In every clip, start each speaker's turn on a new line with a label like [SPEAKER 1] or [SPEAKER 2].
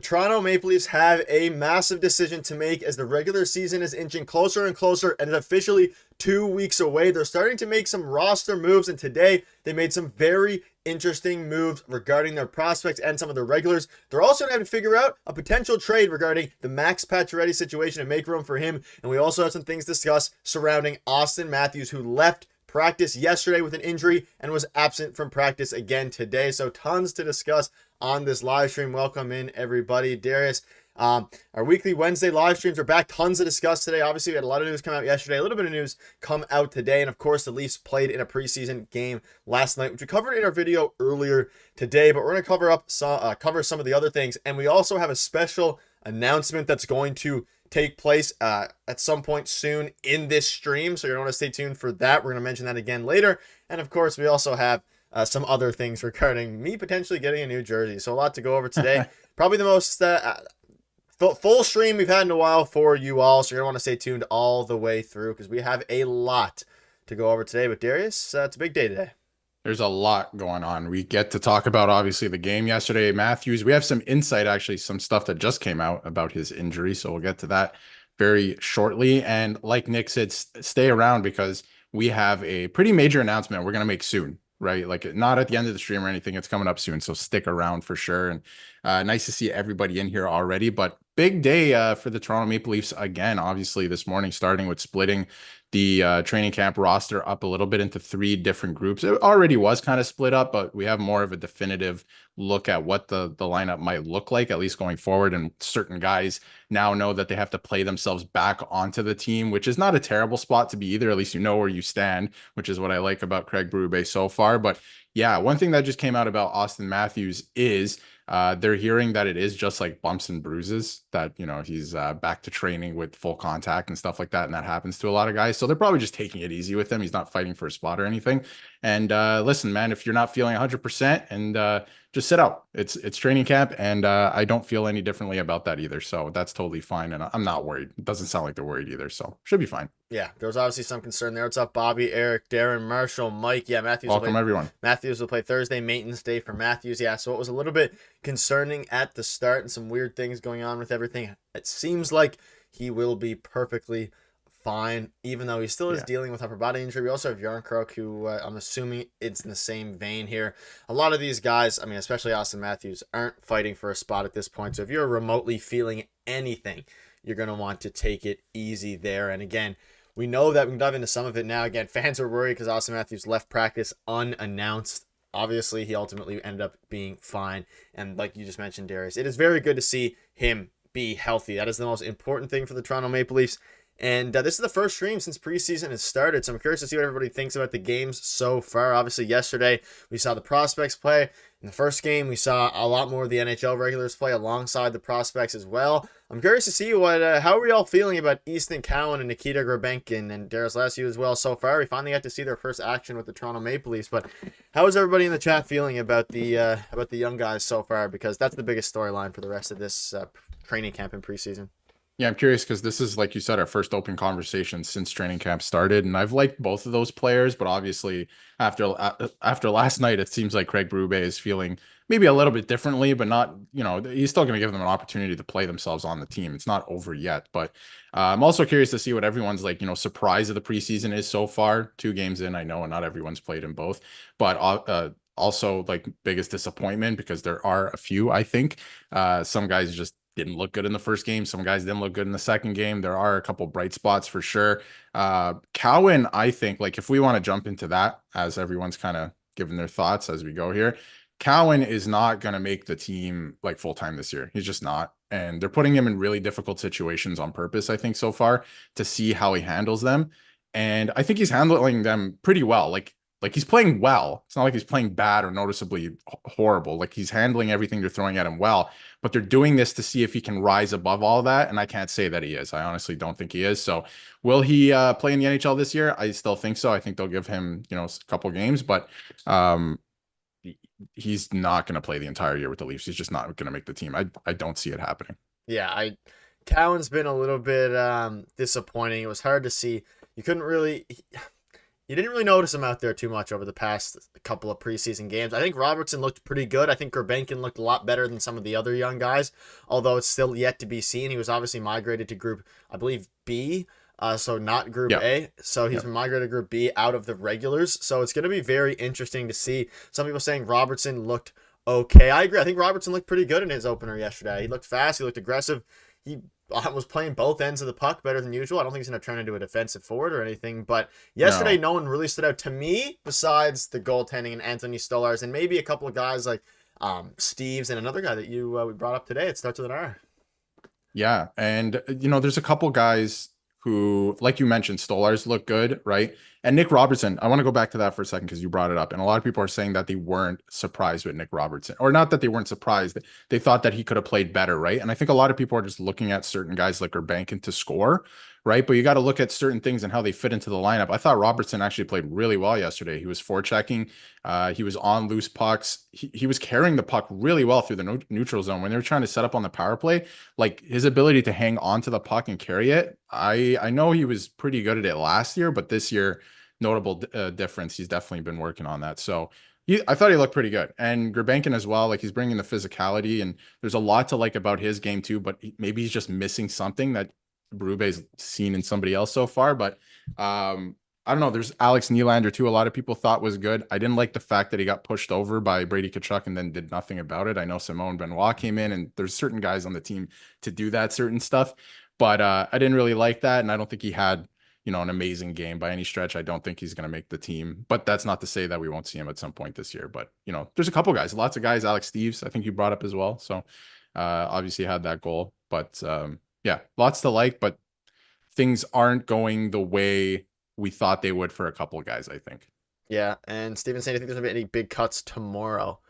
[SPEAKER 1] Toronto Maple Leafs have a massive decision to make as the regular season is inching closer and closer and is officially 2 weeks away. They're starting to make some roster moves, and today they made some very interesting moves regarding their prospects and some of the regulars. They're also going to have to figure out a potential trade regarding the Max Pacioretty situation and make room for him. And we also have some things to discuss surrounding Austin Matthews, who left practice yesterday with an injury and was absent from practice again today. So tons to discuss on this live stream. Welcome in, everybody. Darius, our weekly Wednesday live streams are back. Tons to discuss today. Obviously, we had a lot of news come out yesterday, a little bit of news come out today, and of course, the Leafs played in a preseason game last night, which we covered in our video earlier today. But we're going to cover some of the other things, and we also have a special announcement that's going to take place at some point soon in this stream, so you're going to want to stay tuned for that. We're going to mention that again later, and of course, we also have some other things regarding me potentially getting a new jersey. So a lot to go over today. Probably the most full stream we've had in a while for you all. So you're going to want to stay tuned all the way through because we have a lot to go over today. But Darius, it's a big day today.
[SPEAKER 2] There's a lot going on. We get to talk about, obviously, the game yesterday, Matthews. We have some insight, actually, some stuff that just came out about his injury. So we'll get to that very shortly. And like Nick said, stay around because we have a pretty major announcement we're going to make soon, right? Like not at the end of the stream or anything. It's coming up soon. So stick around for sure. And nice to see everybody in here already. But big day for the Toronto Maple Leafs again, obviously, this morning, starting with splitting the training camp roster up a little bit into 3 different groups. It already was kind of split up, but we have more of a definitive look at what the lineup might look like, at least going forward. And certain guys now know that they have to play themselves back onto the team, which is not a terrible spot to be either. At least you know where you stand, which is what I like about Craig Berube so far. But yeah, one thing that just came out about Austin Matthews is they're hearing that it is just like bumps and bruises, that, you know, he's back to training with full contact and stuff like that. And that happens to a lot of guys. So they're probably just taking it easy with him. He's not fighting for a spot or anything. And listen, man, if you're not feeling 100% and just sit out, it's training camp. And I don't feel any differently about that either. So that's totally fine. And I'm not worried. It doesn't sound like they're worried either. So should be fine.
[SPEAKER 1] Yeah, there was obviously some concern there. What's up, Bobby, Eric, Darren, Marshall, Mike? Yeah,
[SPEAKER 2] Welcome, everyone.
[SPEAKER 1] Matthews will play Thursday, maintenance day for Matthews. Yeah, so it was a little bit concerning at the start and some weird things going on with everything. It seems like he will be perfectly fine, even though he still is dealing with upper body injury. We also have Yarncroc, who I'm assuming it's in the same vein here. A lot of these guys, I mean, especially Austin Matthews, aren't fighting for a spot at this point. So if you're remotely feeling anything, you're going to want to take it easy there. And again, we know that we can dive into some of it now. Again, fans are worried because Austin Matthews left practice unannounced. Obviously, he ultimately ended up being fine. And like you just mentioned, Darius, it is very good to see him be healthy. That is the most important thing for the Toronto Maple Leafs. And this is the first stream since preseason has started, so I'm curious to see what everybody thinks about the games so far. Obviously, yesterday we saw the prospects play. In the first game, we saw a lot more of the NHL regulars play alongside the prospects as well. I'm curious to see how are we all feeling about Easton Cowan and Nikita Grabenkin and Darius Lassie as well so far. We finally got to see their first action with the Toronto Maple Leafs, but how is everybody in the chat feeling about the young guys so far? Because that's the biggest storyline for the rest of this training camp and preseason.
[SPEAKER 2] Yeah, I'm curious because this is, like you said, our first open conversation since training camp started, and I've liked both of those players, but obviously after last night, it seems like Craig Berube is feeling maybe a little bit differently, but not, you know, he's still going to give them an opportunity to play themselves on the team. It's not over yet, but I'm also curious to see what everyone's like, you know, surprise of the preseason is so far. 2 games in, I know, and not everyone's played in both, but also like biggest disappointment because there are a few, I think. Some guys just didn't look good in the first game. Some guys didn't look good in the second game. There are a couple bright spots for sure. Cowan, I think, like if we want to jump into that as everyone's kind of giving their thoughts as we go here, Cowan is not going to make the team like full-time this year. He's just not. And they're putting him in really difficult situations on purpose, I think, so far to see how he handles them. And I think he's handling them pretty well. Like he's playing well. It's not like he's playing bad or noticeably horrible. Like he's handling everything they're throwing at him well, but they're doing this to see if he can rise above all that. And I can't say that he is. I honestly don't think he is. So will he play in the NHL this year? I still think so. I think they'll give him, you know, a couple games, but he's not going to play the entire year with the Leafs. He's just not going to make the team. I don't see it happening.
[SPEAKER 1] Yeah, Cowan's been a little bit disappointing. It was hard to see. You couldn't really... you didn't really notice him out there too much over the past couple of preseason games. I think Robertson looked pretty good. I think Gurbankin looked a lot better than some of the other young guys, although it's still yet to be seen. He was obviously migrated to Group, I believe, B, so not Group
[SPEAKER 2] Yeah.
[SPEAKER 1] A. So he's
[SPEAKER 2] Yeah.
[SPEAKER 1] been migrated to Group B out of the regulars. So it's going to be very interesting to see. Some people saying Robertson looked okay. I agree. I think Robertson looked pretty good in his opener yesterday. He looked fast. He looked aggressive. He was playing both ends of the puck better than usual. I don't think he's going to turn into a defensive forward or anything. But yesterday,
[SPEAKER 2] No.
[SPEAKER 1] no one really stood out to me besides the goaltending and Anthony Stolarz and maybe a couple of guys like Steves and another guy that we brought up today. It starts with an R.
[SPEAKER 2] Yeah. And, there's a couple guys who, like you mentioned, Stolarz look good, right? And Nick Robertson, I want to go back to that for a second because you brought it up. And a lot of people are saying that they weren't surprised with Nick Robertson, or not that they weren't surprised. They thought that he could have played better, right? And I think a lot of people are just looking at certain guys like Urbankin to score, right? But you got to look at certain things and how they fit into the lineup. I thought Robertson actually played really well yesterday. He was forechecking. He was on loose pucks. He was carrying the puck really well through the neutral zone when they were trying to set up on the power play. Like his ability to hang on to the puck and carry it. I know he was pretty good at it last year, but this year, notable difference. He's definitely been working on that. So I thought he looked pretty good. And Gurbankin as well. Like he's bringing the physicality, and there's a lot to like about his game too. But maybe he's just missing something that Berube's seen in somebody else so far. But I don't know. There's Alex Nylander too. A lot of people thought was good. I didn't like the fact that he got pushed over by Brady Tkachuk and then did nothing about it. I know Simone Benoit came in, and there's certain guys on the team to do that certain stuff. But I didn't really like that, and I don't think he had an amazing game by any stretch. I don't think he's going to make the team, but that's not to say that we won't see him at some point this year. But, there's a couple guys, lots of guys, Alex Steves, I think you brought up as well. So obviously had that goal, but yeah, lots to like, but things aren't going the way we thought they would for a couple of guys, I think.
[SPEAKER 1] Yeah, and Steven saying, I think there's gonna be any big cuts tomorrow.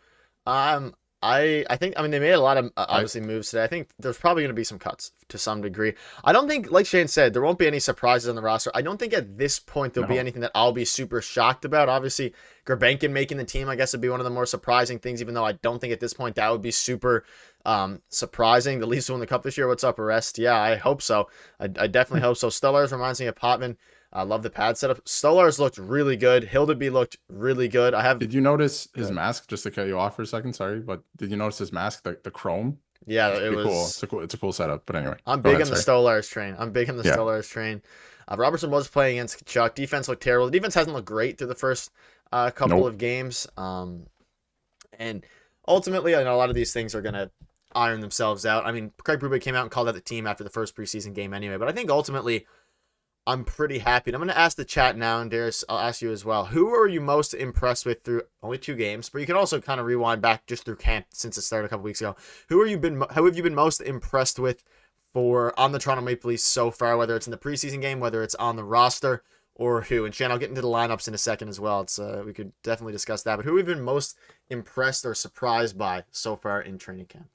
[SPEAKER 1] Um, I think they made a lot of obviously moves today. I think there's probably gonna be some cuts to some degree. I don't think, like Shane said, there won't be any surprises on the roster. I don't think at this point there'll be
[SPEAKER 2] No.
[SPEAKER 1] anything that I'll be super shocked about. Obviously, Gurbankin making the team, I guess, would be one of the more surprising things. Even though I don't think at this point that would be super surprising. The Leafs won the cup this year. What's up, Arrest? Yeah, I hope so. I definitely hope so. Stolarz reminds me of Potman. I love the pad setup. Stolarz looked really good. Hildeby looked really good.
[SPEAKER 2] Did you notice his mask? Just to cut you off for a second, sorry, but did you notice his mask, the chrome?
[SPEAKER 1] Yeah,
[SPEAKER 2] It's
[SPEAKER 1] it
[SPEAKER 2] pretty cool.
[SPEAKER 1] was.
[SPEAKER 2] It's a cool setup. But anyway,
[SPEAKER 1] I'm
[SPEAKER 2] go
[SPEAKER 1] big
[SPEAKER 2] ahead,
[SPEAKER 1] on the
[SPEAKER 2] sorry.
[SPEAKER 1] Stolarz train. I'm big on the
[SPEAKER 2] Yeah.
[SPEAKER 1] Stolarz train. Robertson was playing against Kachuk. Defense looked terrible. The defense hasn't looked great through the first couple
[SPEAKER 2] Nope.
[SPEAKER 1] of games. And ultimately, I know a lot of these things are gonna iron themselves out. I mean, Craig Berube came out and called out the team after the first preseason game anyway. But I think ultimately, I'm pretty happy. And I'm going to ask the chat now, and Darius, I'll ask you as well. Who are you most impressed with through only 2 games? But you can also kind of rewind back just through camp since it started a couple weeks ago. Who have you been most impressed with on the Toronto Maple Leafs so far? Whether it's in the preseason game, whether it's on the roster, or who? And Shan, I'll get into the lineups in a second as well. It's we could definitely discuss that. But who have you been most impressed or surprised by so far in training camp?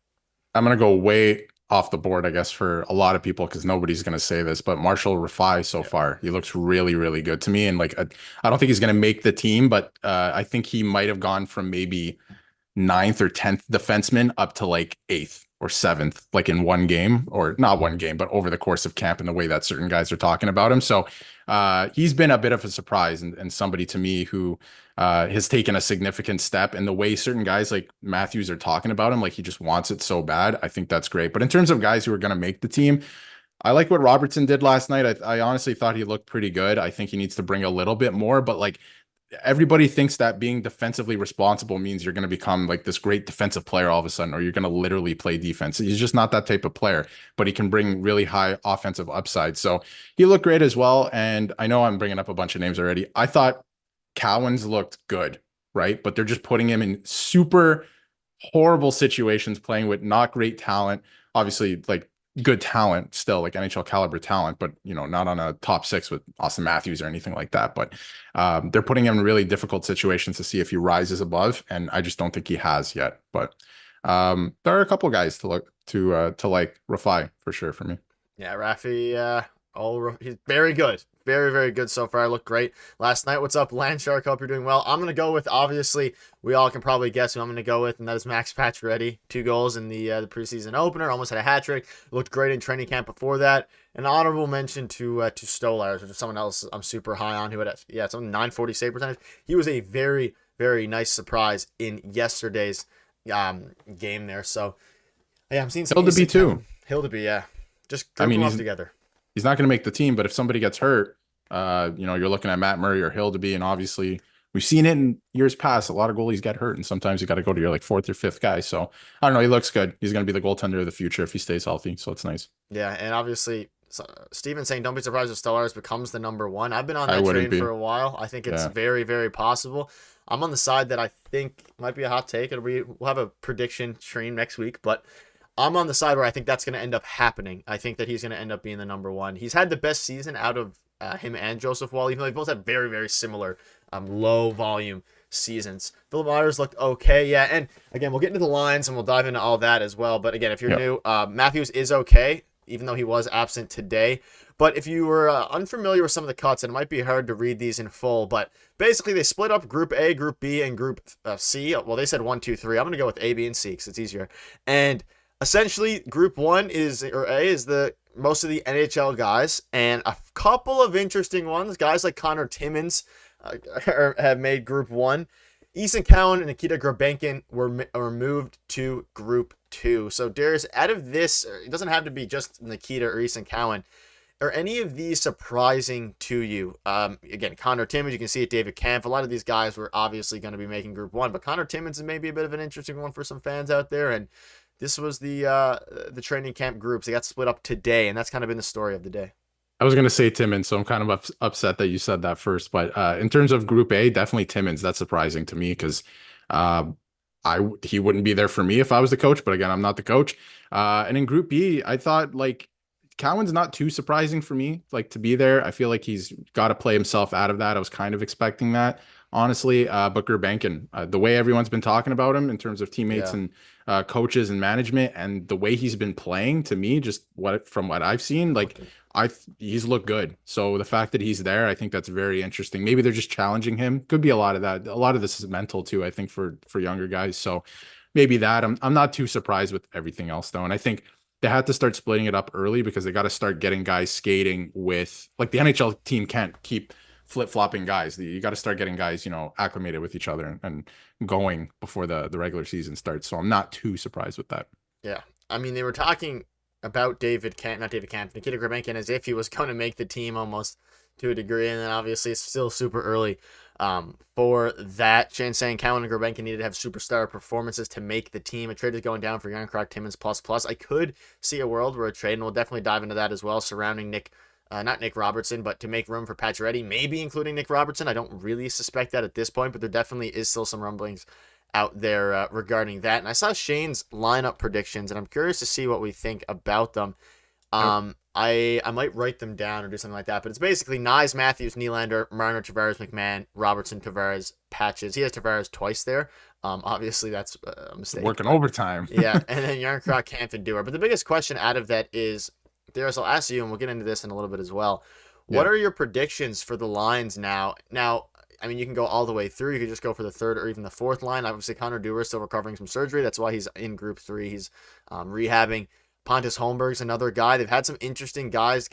[SPEAKER 2] I'm gonna go way off the board, I guess, for a lot of people because nobody's gonna say this, but Marshall Rafai so far, he looks really, really good to me. And like, I don't think he's gonna make the team, but I think he might have gone from maybe ninth or 10th defenseman up to like 8th or 7th, like in one game, or not one game, but over the course of camp and the way that certain guys are talking about him. So he's been a bit of a surprise and somebody to me who has taken a significant step, and the way certain guys like Matthews are talking about him, like he just wants it so bad. I think that's great. But in terms of guys who are going to make the team, I like what Robertson did last night. I honestly thought he looked pretty good. I think he needs to bring a little bit more, but like everybody thinks that being defensively responsible means you're going to become like this great defensive player all of a sudden, or you're going to literally play defense. He's just not that type of player, but he can bring really high offensive upside. So he looked great as well. And I know I'm bringing up a bunch of names already. I thought Cowens looked good, right? But they're just putting him in super horrible situations, playing with not great talent. Obviously, like good talent still, like NHL caliber talent, but not on a top 6 with Austin Matthews or anything like that. But they're putting him in really difficult situations to see if he rises above, and I just don't think he has yet. But there are a couple guys to look to like Rafai for sure for me.
[SPEAKER 1] Yeah, Rafi. He's very good. very, very good so far. I look great last night. What's up, Landshark? Hope you're doing well. I'm going to go with, obviously, we all can probably guess who I'm going to go with, and that is Max Pacioretty. 2 goals in the preseason opener. Almost had a hat trick. Looked great in training camp before that. An honorable mention to Stolarz, which is someone else I'm super high on, who had, it's only 940 save percentage. He was a very, very nice surprise in yesterday's game there. So, yeah, I'm seeing some
[SPEAKER 2] Hildeby too.
[SPEAKER 1] Hildeby, yeah. Just group them up together.
[SPEAKER 2] He's not going to make the team, but if somebody gets hurt, you're looking at Matt Murray or Hildeby, and obviously we've seen it in years past. A lot of goalies get hurt, and sometimes you got to go to your like 4th or 5th guy. So I don't know. He looks good. He's going to be the goaltender of the future if he stays healthy. So it's nice.
[SPEAKER 1] Yeah, and obviously Steven's saying don't be surprised if Stolarz becomes the number 1. I've been on that train for a while. I think it's very, very possible. I'm on the side that I think might be a hot take. We'll have a prediction stream next week, but I'm on the side where I think that's going to end up happening. I think that he's going to end up being the number 1. He's had the best season out of him and Joseph Wall, even though they both had very, very similar low volume seasons. Philip Myers looked okay, yeah. And again, we'll get into the lines and we'll dive into all that as well. But again, if you're new, Matthews is okay, even though he was absent today. But if you were unfamiliar with some of the cuts, and it might be hard to read these in full, but basically they split up Group A, Group B, and Group C. Well, they said 1, 2, 3. I'm going to go with A, B, and C because it's easier. And essentially, Group 1 or A is the most of the NHL guys, and a couple of interesting ones. Guys like Connor Timmins have made Group 1. Easton Cowan and Nikita Grabenkin were moved to Group 2. So, Darius, out of this, it doesn't have to be just Nikita or Easton Cowan. Are any of these surprising to you? Again, Connor Timmins, you can see it, David Kampf. A lot of these guys were obviously going to be making Group 1, but Connor Timmins is maybe a bit of an interesting one for some fans out there, and this was the training camp groups. They got split up today, and that's kind of been the story of the day.
[SPEAKER 2] I was going to say Timmins, so I'm kind of upset that you said that first. But in terms of Group A, definitely Timmins. That's surprising to me because he wouldn't be there for me if I was the coach. But again, I'm not the coach. And in Group B, I thought like Cowan's not too surprising for me, like to be there. I feel like he's got to play himself out of that. I was kind of expecting that, honestly. But Gurbankin, the way everyone's been talking about him in terms of teammates and coaches and management, and the way he's been playing, to me, just from what I've seen, like he's looked good. So the fact that he's there, I think that's very interesting. Maybe they're just challenging him. Could be a lot of that. A lot of this is mental too, I think, for younger guys. So maybe that. I'm not too surprised with everything else though, and I think they had to start splitting it up early because they got to start getting guys skating with, like, the NHL team can't keep flip-flopping guys. You got to start getting guys, acclimated with each other and going before the regular season starts. So I'm not too surprised with that.
[SPEAKER 1] Yeah. I mean, they were talking about Nikita Grabenkin as if he was going to make the team almost to a degree. And then obviously it's still super early for that. Shane saying Cowan and Grabenkin needed to have superstar performances to make the team. A trade is going down for Yarncroc, Timmins ++. I could see a world where a trade, and we'll definitely dive into that as well, surrounding not Nick Robertson, but to make room for Pacioretty, maybe including Nick Robertson. I don't really suspect that at this point, but there definitely is still some rumblings out there regarding that. And I saw Shane's lineup predictions, and I'm curious to see what we think about them. I might write them down or do something like that, but it's basically Nyes, Matthews, Nylander, Marner, Tavares, McMahon, Robertson, Tavares, Patches. He has Tavares twice there. Obviously, that's a mistake.
[SPEAKER 2] Working overtime.
[SPEAKER 1] Yeah, and then Yarncroc, Kampf, and Dewar. But the biggest question out of that is, Darius, I'll ask you, and we'll get into this in a little bit as well. What are your predictions for the lines now? Now, I mean, you can go all the way through. You could just go for the 3rd or even the 4th line. Obviously, Connor Dewar is still recovering from surgery. That's why he's in Group 3. He's rehabbing. Pontus Holmberg's another guy. They've had some interesting guys.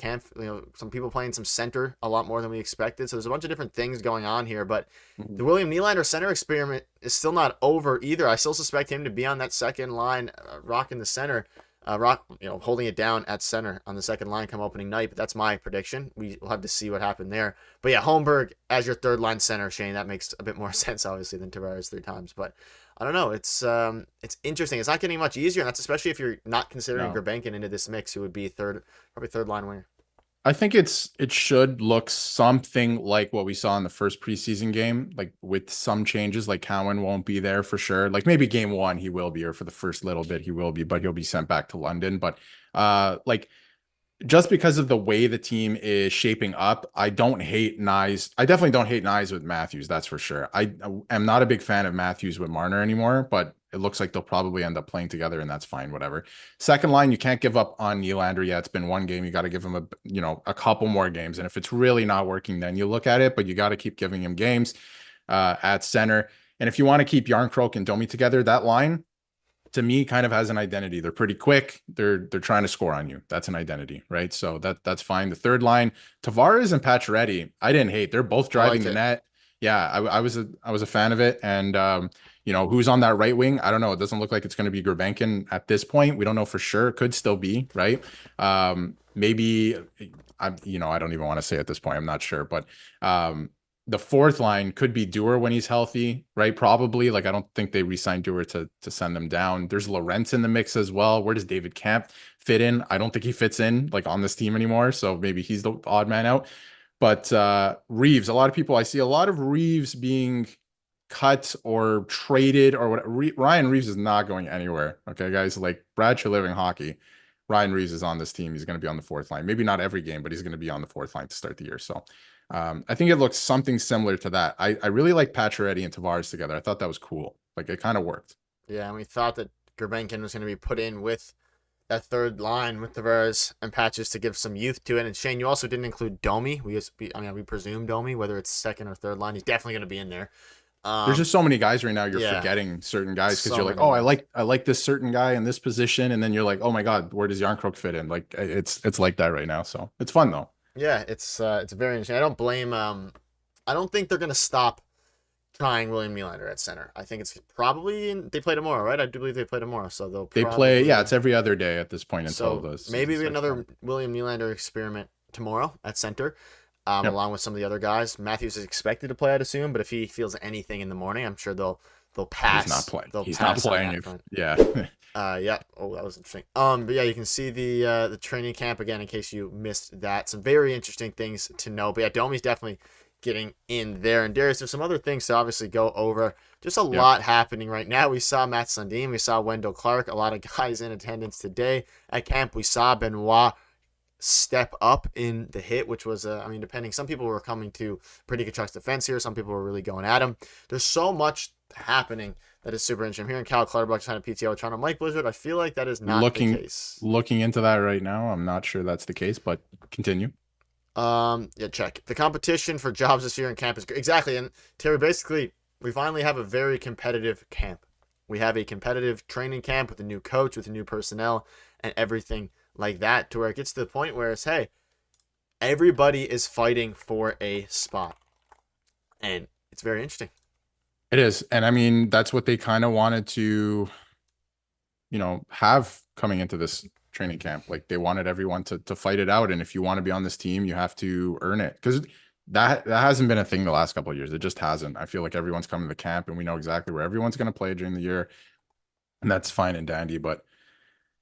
[SPEAKER 1] Some people playing some center a lot more than we expected. So there's a bunch of different things going on here. But the William Nylander center experiment is still not over either. I still suspect him to be on that second line, rocking the center. Holding it down at center on the second line come opening night, but that's my prediction. We'll have to see what happened there. But yeah, Holmberg as your 3rd line center, Shane, that makes a bit more sense, obviously, than Tavares 3 times. But I don't know. It's interesting. It's not getting much easier, and that's especially if you're not considering Grabenkin into this mix, who would be probably 3rd line winger.
[SPEAKER 2] I think it should look something like what we saw in the first preseason game, like with some changes. Like Cowan won't be there for sure. Like maybe game 1 he will be, or for the first little bit he will be, but he'll be sent back to London. But just because of the way the team is shaping up, I don't hate Nyes. I definitely don't hate Nyes with Matthews. That's for sure. I am not a big fan of Matthews with Marner anymore, but it looks like they'll probably end up playing together, and that's fine, whatever. Second line, you can't give up on Nylander. Yeah, it's been one game. You got to give him a couple more games. And if it's really not working, then you look at it, but you got to keep giving him games at center. And if you want to keep Yarncroke and Domi together, that line to me kind of has an identity. They're pretty quick. They're trying to score on you. That's an identity, right? So that's fine. The third line, Tavares and Pacioretty, I didn't hate. They're both driving the net. Yeah, I was a fan of it. And who's on that right wing? I don't know. It doesn't look like it's going to be Gurbankin at this point. We don't know for sure. It could still be, right? Maybe I don't even want to say at this point. I'm not sure, but the fourth line could be Dewar when he's healthy, right? Probably. Like, I don't think they re-signed Dewar to send them down. There's Lorentz in the mix as well. Where does David Kampf fit in? I don't think he fits in like on this team anymore. So maybe he's the odd man out. But Reeves, I see a lot of Reeves being cut or traded or what. Ryan Reeves is not going anywhere. Okay, guys, like Brad Living hockey. Ryan Reeves is on this team. He's going to be on the fourth line. Maybe not every game, but he's going to be on the fourth line to start the year. So I think it looks something similar to that. I really like Pacioretty and Tavares together. I thought that was cool. Like, it kind of worked.
[SPEAKER 1] Yeah, and we thought that Gurbankin was going to be put in with that third line with Tavares and Patches to give some youth to it. And Shane, you also didn't include Domi. We presume Domi, whether it's second or third line, he's definitely going to be in there.
[SPEAKER 2] There's just so many guys right now. You're forgetting certain guys because you're like, oh, I like this certain guy in this position, and then you're like, oh my god, where does Yarncroke fit in? Like, it's like that right now. So it's fun though.
[SPEAKER 1] Yeah, it's very interesting. I don't blame. I don't think they're going to stop trying William Nylander at center. I think it's probably they play tomorrow, right? I do believe they play tomorrow, so they
[SPEAKER 2] play. Yeah, it's every other day at this point until those.
[SPEAKER 1] Maybe another William Nylander experiment tomorrow at center, along with some of the other guys. Matthews is expected to play, I'd assume, but if he feels anything in the morning, I'm sure they'll pass.
[SPEAKER 2] He's not playing.
[SPEAKER 1] He's
[SPEAKER 2] not playing. Yeah.
[SPEAKER 1] Yeah. Oh, that was interesting. But yeah, you can see the training camp again in case you missed that. Some very interesting things to know. But yeah, Domi's definitely getting in there. And Darius, there's some other things to obviously go over. Just a lot happening right now. We saw Matt Sundin. We saw Wendell Clark. A lot of guys in attendance today at camp. We saw Benoit step up in the hit, which was, depending. Some people were coming to Pretty Kachuk's defense here. Some people were really going at him. There's so much happening that is super interesting. I'm hearing Cal Clutterbuck trying to PTO, trying to Mike Blizzard. I feel like that is not the case.
[SPEAKER 2] Looking into that right now, I'm not sure that's the case, but continue.
[SPEAKER 1] Check. The competition for jobs this year in camp is great. Exactly. And Terry, basically, we finally have a very competitive camp. We have a competitive training camp with a new coach, with a new personnel, and everything like that, to where it gets to the point where it's, hey, everybody is fighting for a spot. And it's very interesting.
[SPEAKER 2] It is. And I mean, that's what they kind of wanted to, have coming into this training camp. Like, they wanted everyone to fight it out. And if you want to be on this team, you have to earn it. Because that hasn't been a thing the last couple of years. It just hasn't. I feel like everyone's coming to camp and we know exactly where everyone's going to play during the year. And that's fine and dandy. But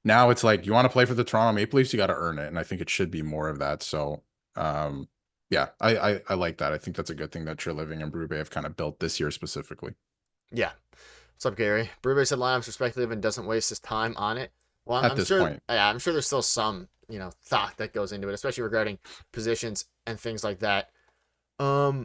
[SPEAKER 2] now it's like, you want to play for the Toronto Maple Leafs, you got to earn it. And I think it should be more of that. So, yeah, I like that. I think that's a good thing that Treliving and Berube have kind of built this year specifically.
[SPEAKER 1] Yeah. What's up, Gary? Berube said lineups are speculative and doesn't waste his time on it. Well,
[SPEAKER 2] At this point.
[SPEAKER 1] Yeah, I'm sure there's still some, thought that goes into it, especially regarding positions and things like that. Yeah.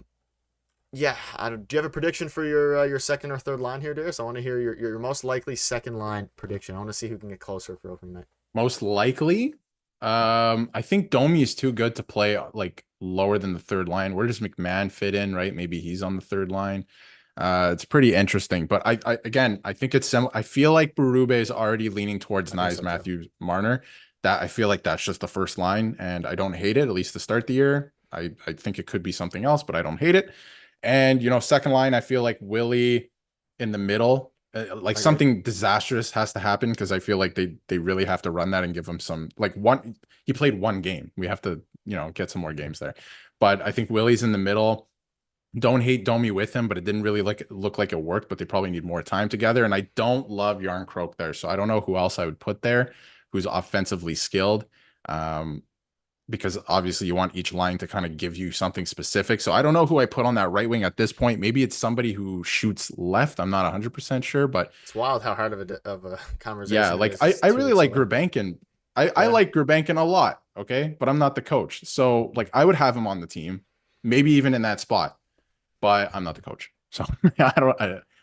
[SPEAKER 1] Do you have a prediction for your second or third line here, Darius? I want to hear your most likely second line prediction. I want to see who can get closer for opening night.
[SPEAKER 2] Most likely, I think Domi is too good to play like lower than the third line. Where does McMahon fit in? Right? Maybe he's on the third line. It's pretty interesting, but I think it's I feel like Berube is already leaning towards Nyes, Matthews, Marner. That I feel like that's just the first line, and I don't hate it. At least to start the year, I think it could be something else, but I don't hate it. And second line, I feel like Willie in the middle. Like something disastrous has to happen because I feel like they really have to run that and give him some one. He played one game. We have to get some more games there. But I think Willie's in the middle. Don't hate Domi with him, but it didn't really look like it worked. But they probably need more time together. And I don't love Yarncroke there, so I don't know who else I would put there who's offensively skilled. Because obviously you want each line to kind of give you something specific. So I don't know who I put on that right wing at this point. Maybe it's somebody who shoots left. I'm not 100% sure, but
[SPEAKER 1] it's wild how hard of a conversation.
[SPEAKER 2] Yeah, like I really like Gurbankin. I like Gurbankin a lot. Okay, but I'm not the coach, so like I would have him on the team, maybe even in that spot, but I'm not the coach. So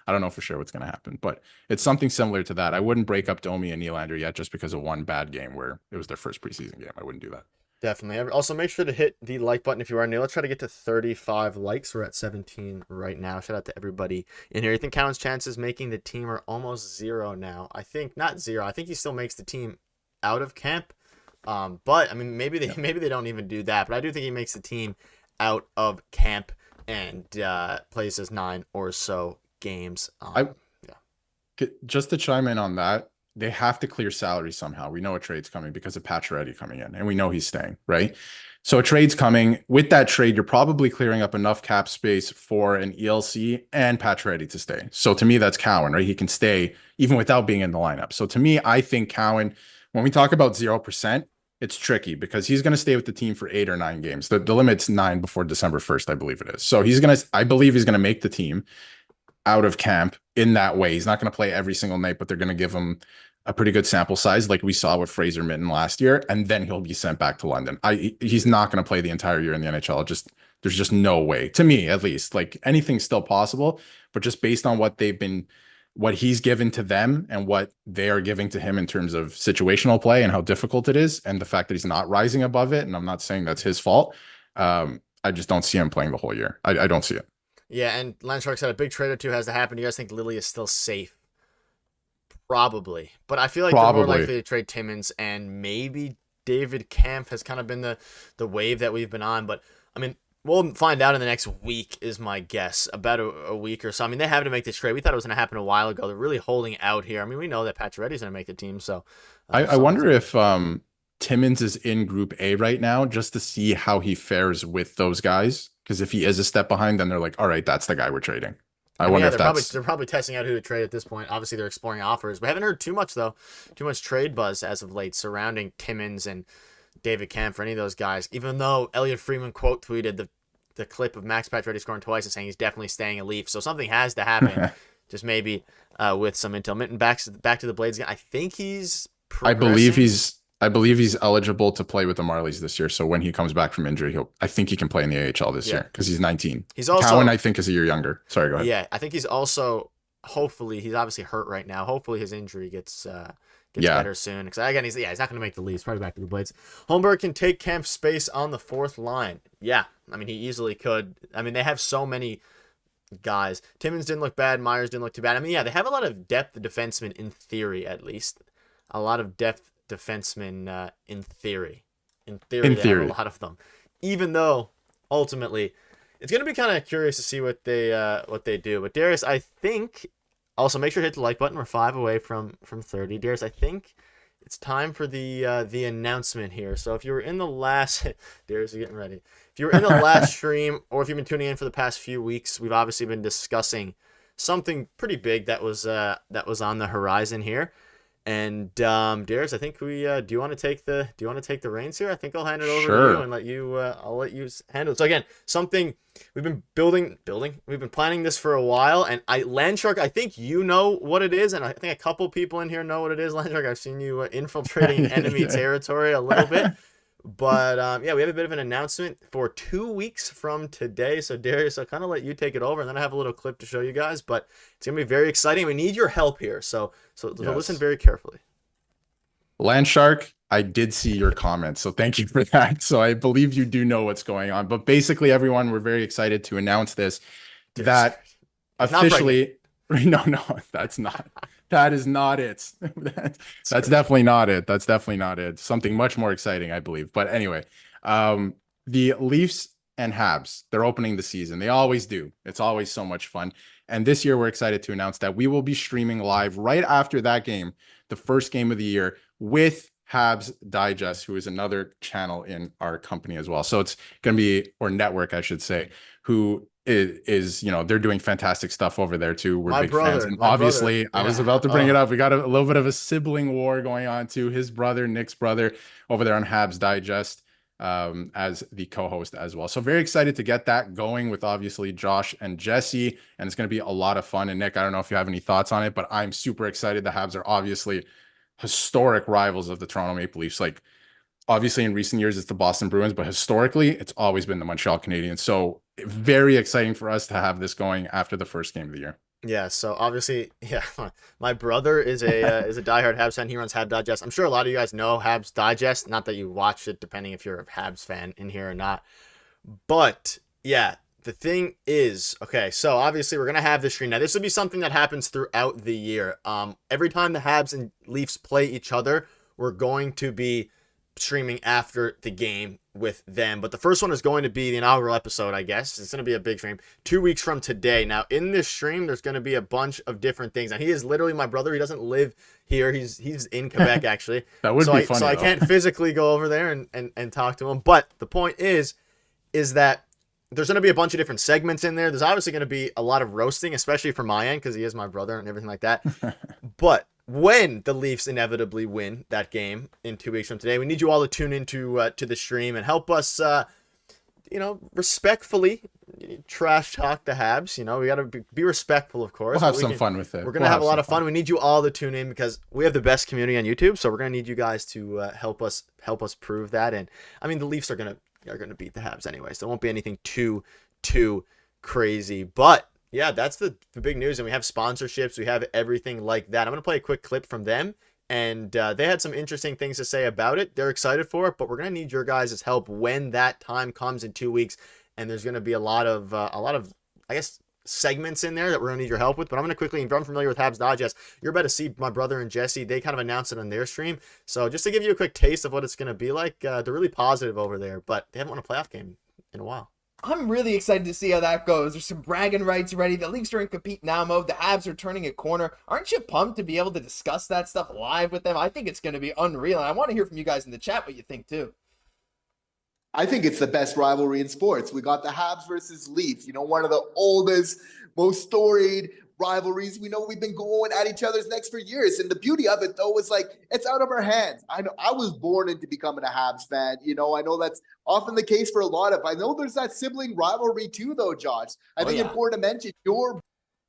[SPEAKER 2] I don't know for sure what's going to happen, but it's something similar to that. I wouldn't break up Domi and Nylander yet just because of one bad game where it was their first preseason game. I wouldn't do that.
[SPEAKER 1] Definitely. Also, make sure to hit the like button if you are new. Let's try to get to 35 likes. We're at 17 right now. Shout out to everybody in here. I think Cowan's chances making the team are almost zero now. I think not zero. I think he still makes the team out of camp. But I mean, maybe they don't even do that. But I do think he makes the team out of camp and plays his 9 or so games.
[SPEAKER 2] Just to chime in on that, they have to clear salary somehow. We know a trade's coming because of Pacioretty coming in, and we know he's staying, right? So a trade's coming. With that trade, you're probably clearing up enough cap space for an ELC and Pacioretty to stay. So to me, that's Cowan, right? He can stay even without being in the lineup. So to me, I think Cowan, when we talk about 0%, it's tricky because he's going to stay with the team for 8 or 9 games. The limit's 9 before December 1st, I believe it is. So I believe he's going to make the team out of camp in that way. He's not going to play every single night, but they're going to give him a pretty good sample size like we saw with Fraser Minten last year, and then he'll be sent back to London. He's not going to play the entire year in the NHL. There's just no way, to me at least. Like, anything's still possible, but just based on what he's given to them and what they are giving to him in terms of situational play and how difficult it is, and the fact that he's not rising above it, and I'm not saying that's his fault, I just don't see him playing the whole year. I don't see it.
[SPEAKER 1] Yeah, and Landshark said a big trade or two has to happen. Do you guys think Lily is still safe? Probably. But I feel like they're more likely to trade Timmins, and maybe David Kampf has kind of been the wave that we've been on. But, I mean, we'll find out in the next week is my guess. About a week or so. I mean, they have to make this trade. We thought it was going to happen a while ago. They're really holding out here. I mean, we know that Pacioretty's going to make the team. So
[SPEAKER 2] I wonder if Timmins is in Group A right now just to see how he fares with those guys. Because if he is a step behind, then they're like, all right, that's the guy we're trading. I wonder if
[SPEAKER 1] they're probably testing out who to trade at this point. Obviously, they're exploring offers. We haven't heard too much, though. Too much trade buzz as of late surrounding Timmins and David Kampf for any of those guys. Even though Elliot Freeman quote tweeted the clip of Max Pacioretty scoring twice and saying he's definitely staying a Leaf. So something has to happen. Just maybe with some intel. Minten back to the Blades again. I think he's progressing.
[SPEAKER 2] I believe he's eligible to play with the Marlies this year. So when he comes back from injury, I think he can play in the AHL this year because he's 19.
[SPEAKER 1] He's also
[SPEAKER 2] Cowan, I think, is a year younger. Sorry, go ahead.
[SPEAKER 1] Yeah, I think he's also hopefully he's obviously hurt right now. Hopefully his injury gets better soon. Because again, he's not going to make the Leafs. Probably back to the Blades. Holmberg can take Kamp's space on the 4th line. Yeah, I mean he easily could. I mean they have so many guys. Timmins didn't look bad. Myers didn't look too bad. I mean yeah, they have a lot of depth defensemen in theory at least. A lot of depth defensemen in theory. In theory, they have a lot of them. Even though ultimately, it's gonna be kind of curious to see what they do. But Darius, I think also make sure to hit the like button. We're 5 away from 30. Darius, I think it's time for the announcement here. So if you were in the last, Darius is getting ready. If you were in the last stream, or if you've been tuning in for the past few weeks, we've obviously been discussing something pretty big that was on the horizon here. And Darius, I think we do you want to take the reins here? I think I'll hand it over to you and I'll let you handle it. So again, something we've been building. We've been planning this for a while, and Landshark, I think you know what it is, and I think a couple people in here know what it is. Landshark, I've seen you infiltrating enemy territory a little bit. But yeah, we have a bit of an announcement for 2 weeks from today. So Darius, I'll kind of let you take it over, and then I have a little clip to show you guys. But it's gonna be very exciting. We need your help here, so listen very carefully.
[SPEAKER 2] Landshark, I did see your comments, so thank you for that. So I believe you do know what's going on. But basically, everyone, we're very excited to announce this. That officially, no, that's not. That is not it. That's definitely not it. That's definitely not it. Something much more exciting, I believe. But anyway, the Leafs and Habs, they're opening the season. They always do. It's always so much fun. And this year, we're excited to announce that we will be streaming live right after that game, the first game of the year, with Habs Digest, who is another channel in our company as well. So it's going to be, or network, I should say, who is they're doing fantastic stuff over there too. We're big fans, and obviously I was about to bring it up. We got a little bit of a sibling war going on too. His brother, Nick's brother, over there on Habs Digest, as the co-host as well. So very excited to get that going with obviously Josh and Jesse, and it's going to be a lot of fun. And Nick, I don't know if you have any thoughts on it, but I'm super excited. The Habs are obviously historic rivals of the Toronto Maple Leafs. Like, obviously in recent years it's the Boston Bruins, but historically it's always been the Montreal Canadiens. So very exciting for us to have this going after the first game of the year.
[SPEAKER 1] Yeah, so obviously, yeah, my brother is a diehard Habs fan. He runs Habs Digest. I'm sure a lot of you guys know Habs Digest. Not that you watch it, depending if you're a Habs fan in here or not. But yeah, the thing is, okay, so obviously we're gonna have this stream. Now, this will be something that happens throughout the year. Every time the Habs and Leafs play each other, we're going to be streaming after the game with them. But the first one is going to be the inaugural episode, I guess. It's going to be a big stream 2 weeks from today. Now, in this stream, there's going to be a bunch of different things. Now, he is literally my brother. He doesn't live here. He's in Quebec, actually.
[SPEAKER 2] That would be funny.
[SPEAKER 1] So I can't physically go over there and talk to him. But the point is that there's going to be a bunch of different segments in there. There's obviously going to be a lot of roasting, especially for my end, because he is my brother and everything like that. But when the Leafs inevitably win that game in 2 weeks from today, we need you all to tune into to the stream and help us, respectfully trash talk the Habs. We got to be respectful, of course.
[SPEAKER 2] We'll have some fun with it.
[SPEAKER 1] We're going to have a lot of fun. We need you all to tune in because we have the best community on YouTube. So we're going to need you guys to help us prove that. And I mean, the Leafs are going to beat the Habs anyway, so it won't be anything too crazy. But yeah, that's the big news, and we have sponsorships, we have everything like that. I'm gonna play a quick clip from them, and they had some interesting things to say about it. They're excited for it, but we're gonna need your guys' help when that time comes in 2 weeks, and there's gonna be a lot of I guess segments in there that we're gonna need your help with. But I'm gonna quickly, if you're unfamiliar with Habs Digest, you're about to see my brother and Jesse. They kind of announced it on their stream, so just to give you a quick taste of what it's gonna be like, they're really positive over there, but they haven't won a playoff game in a while.
[SPEAKER 3] I'm really excited to see how that goes. There's some bragging rights ready. The Leafs are in compete now mode. The Habs are turning a corner. Aren't you pumped to be able to discuss that stuff live with them? I think it's going to be unreal. And I want to hear from you guys in the chat what you think too.
[SPEAKER 4] I think it's the best rivalry in sports. We got the Habs versus Leafs, one of the oldest, most storied rivalries. We know we've been going at each other's necks for years. And the beauty of it, though, is like it's out of our hands. I know I was born into becoming a Habs fan. I know that's often the case for a lot of. I know there's that sibling rivalry too, though, Josh. I think important to mention your.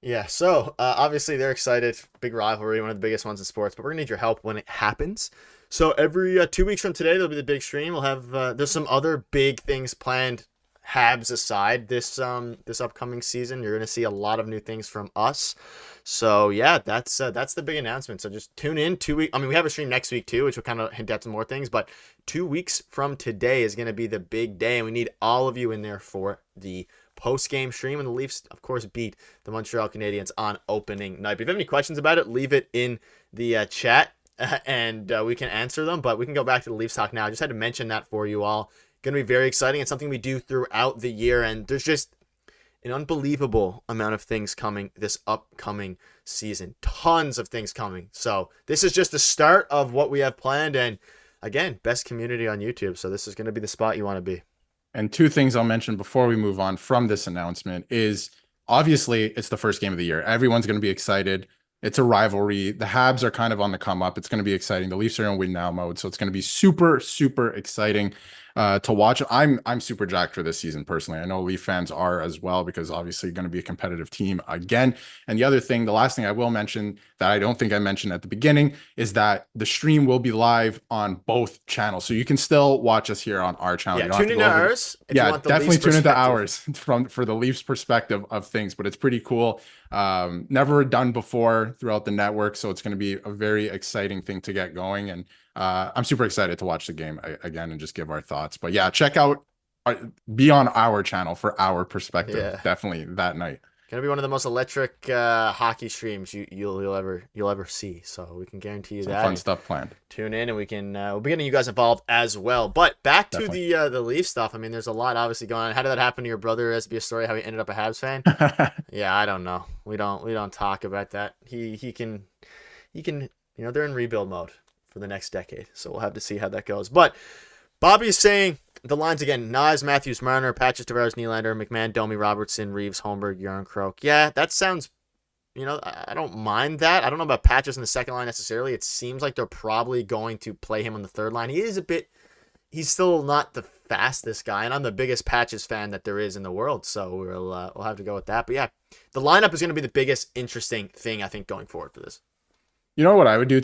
[SPEAKER 1] Yeah, so obviously they're excited. Big rivalry, one of the biggest ones in sports, but we're going to need your help when it happens. So every 2 weeks from today, there'll be the big stream. We'll have, there's some other big things planned, Habs aside, this upcoming season. You're going to see a lot of new things from us. So yeah, that's the big announcement. So just tune in 2 weeks. I mean, we have a stream next week too, which will kind of hint at some more things, but 2 weeks from today is going to be the big day, and we need all of you in there for the post-game stream. And the Leafs, of course, beat the Montreal Canadiens on opening night. But if you have any questions about it, leave it in the chat, and we can answer them. But we can go back to the Leafs talk now. I just had to mention that for you all. Going to be very exciting. It's something we do throughout the year, and there's just an unbelievable amount of things coming this upcoming season. Tons of things coming. So this is just the start of what we have planned, and again, best community on YouTube. So this is going to be the spot you want to be.
[SPEAKER 2] And two things I'll mention before we move on from this announcement is obviously it's the first game of the year. Everyone's going to be excited. It's a rivalry. The Habs are kind of on the come up. It's going to be exciting. The Leafs are in win now mode, so it's going to be super, super exciting to watch. I'm super jacked for this season personally. I know Leaf fans are as well, because obviously going to be a competitive team again. And the other thing, the last thing I will mention that I don't think I mentioned at the beginning is that the stream will be live on both channels, so you can still watch us here on our channel.
[SPEAKER 1] Yeah, tune into ours.
[SPEAKER 2] Yeah, definitely tune into ours for the Leafs perspective of things. But it's pretty cool. Never done before throughout the network, so it's going to be a very exciting thing to get going, and I'm super excited to watch the game again and just give our thoughts. But yeah, check out be on our channel for our perspective. Definitely that night.
[SPEAKER 1] Gonna be one of the most electric hockey streams you'll ever see. So we can guarantee you
[SPEAKER 2] Some
[SPEAKER 1] that.
[SPEAKER 2] Fun stuff planned.
[SPEAKER 1] Tune in, and we'll be getting you guys involved as well. But back to the Leaf stuff. I mean, there's a lot obviously going on. How did that happen to your brother? Has to be a story how he ended up a Habs fan. Yeah, I don't know. We don't talk about that. He can they're in rebuild mode for the next decade. So we'll have to see how that goes. But Bobby's saying the lines again: Nas, Matthews, Marner, Patches, Tavares, Nylander, McMahon, Domi, Robertson, Reeves, Holmberg, Yarncroke. Yeah, that sounds, I don't mind that. I don't know about Patches in the second line necessarily. It seems like they're probably going to play him on the third line. He's still not the fastest guy, and I'm the biggest Patches fan that there is in the world. So we'll have to go with that. But yeah, the lineup is going to be the biggest interesting thing I think going forward for this.
[SPEAKER 2] You know what I would do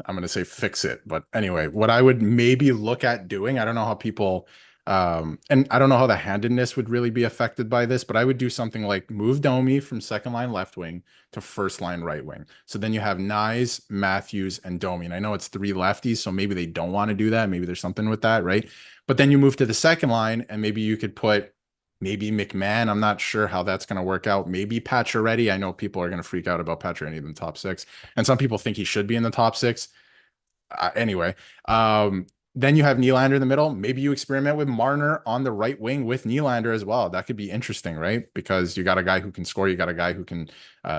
[SPEAKER 2] I'm going to say fix it. But anyway, what I would maybe look at doing, I don't know how people And I don't know how the handedness would really be affected by this, but I would do something like move Domi from second line left wing to first line right wing. So then you have Nyes, Matthews, and Domi. And I know it's 3 lefties, so maybe they don't want to do that. Maybe there's something with that, right? But then you move to the second line, and maybe you could put maybe McMahon. I'm not sure how that's going to work out. Maybe Pacioretty. I know people are going to freak out about Pacioretty in the top 6, and some people think he should be in the top 6. Anyway, then you have Nylander in the middle. Maybe you experiment with Marner on the right wing with Nylander as well. That could be interesting, right? Because you got a guy who can score. You got a guy who can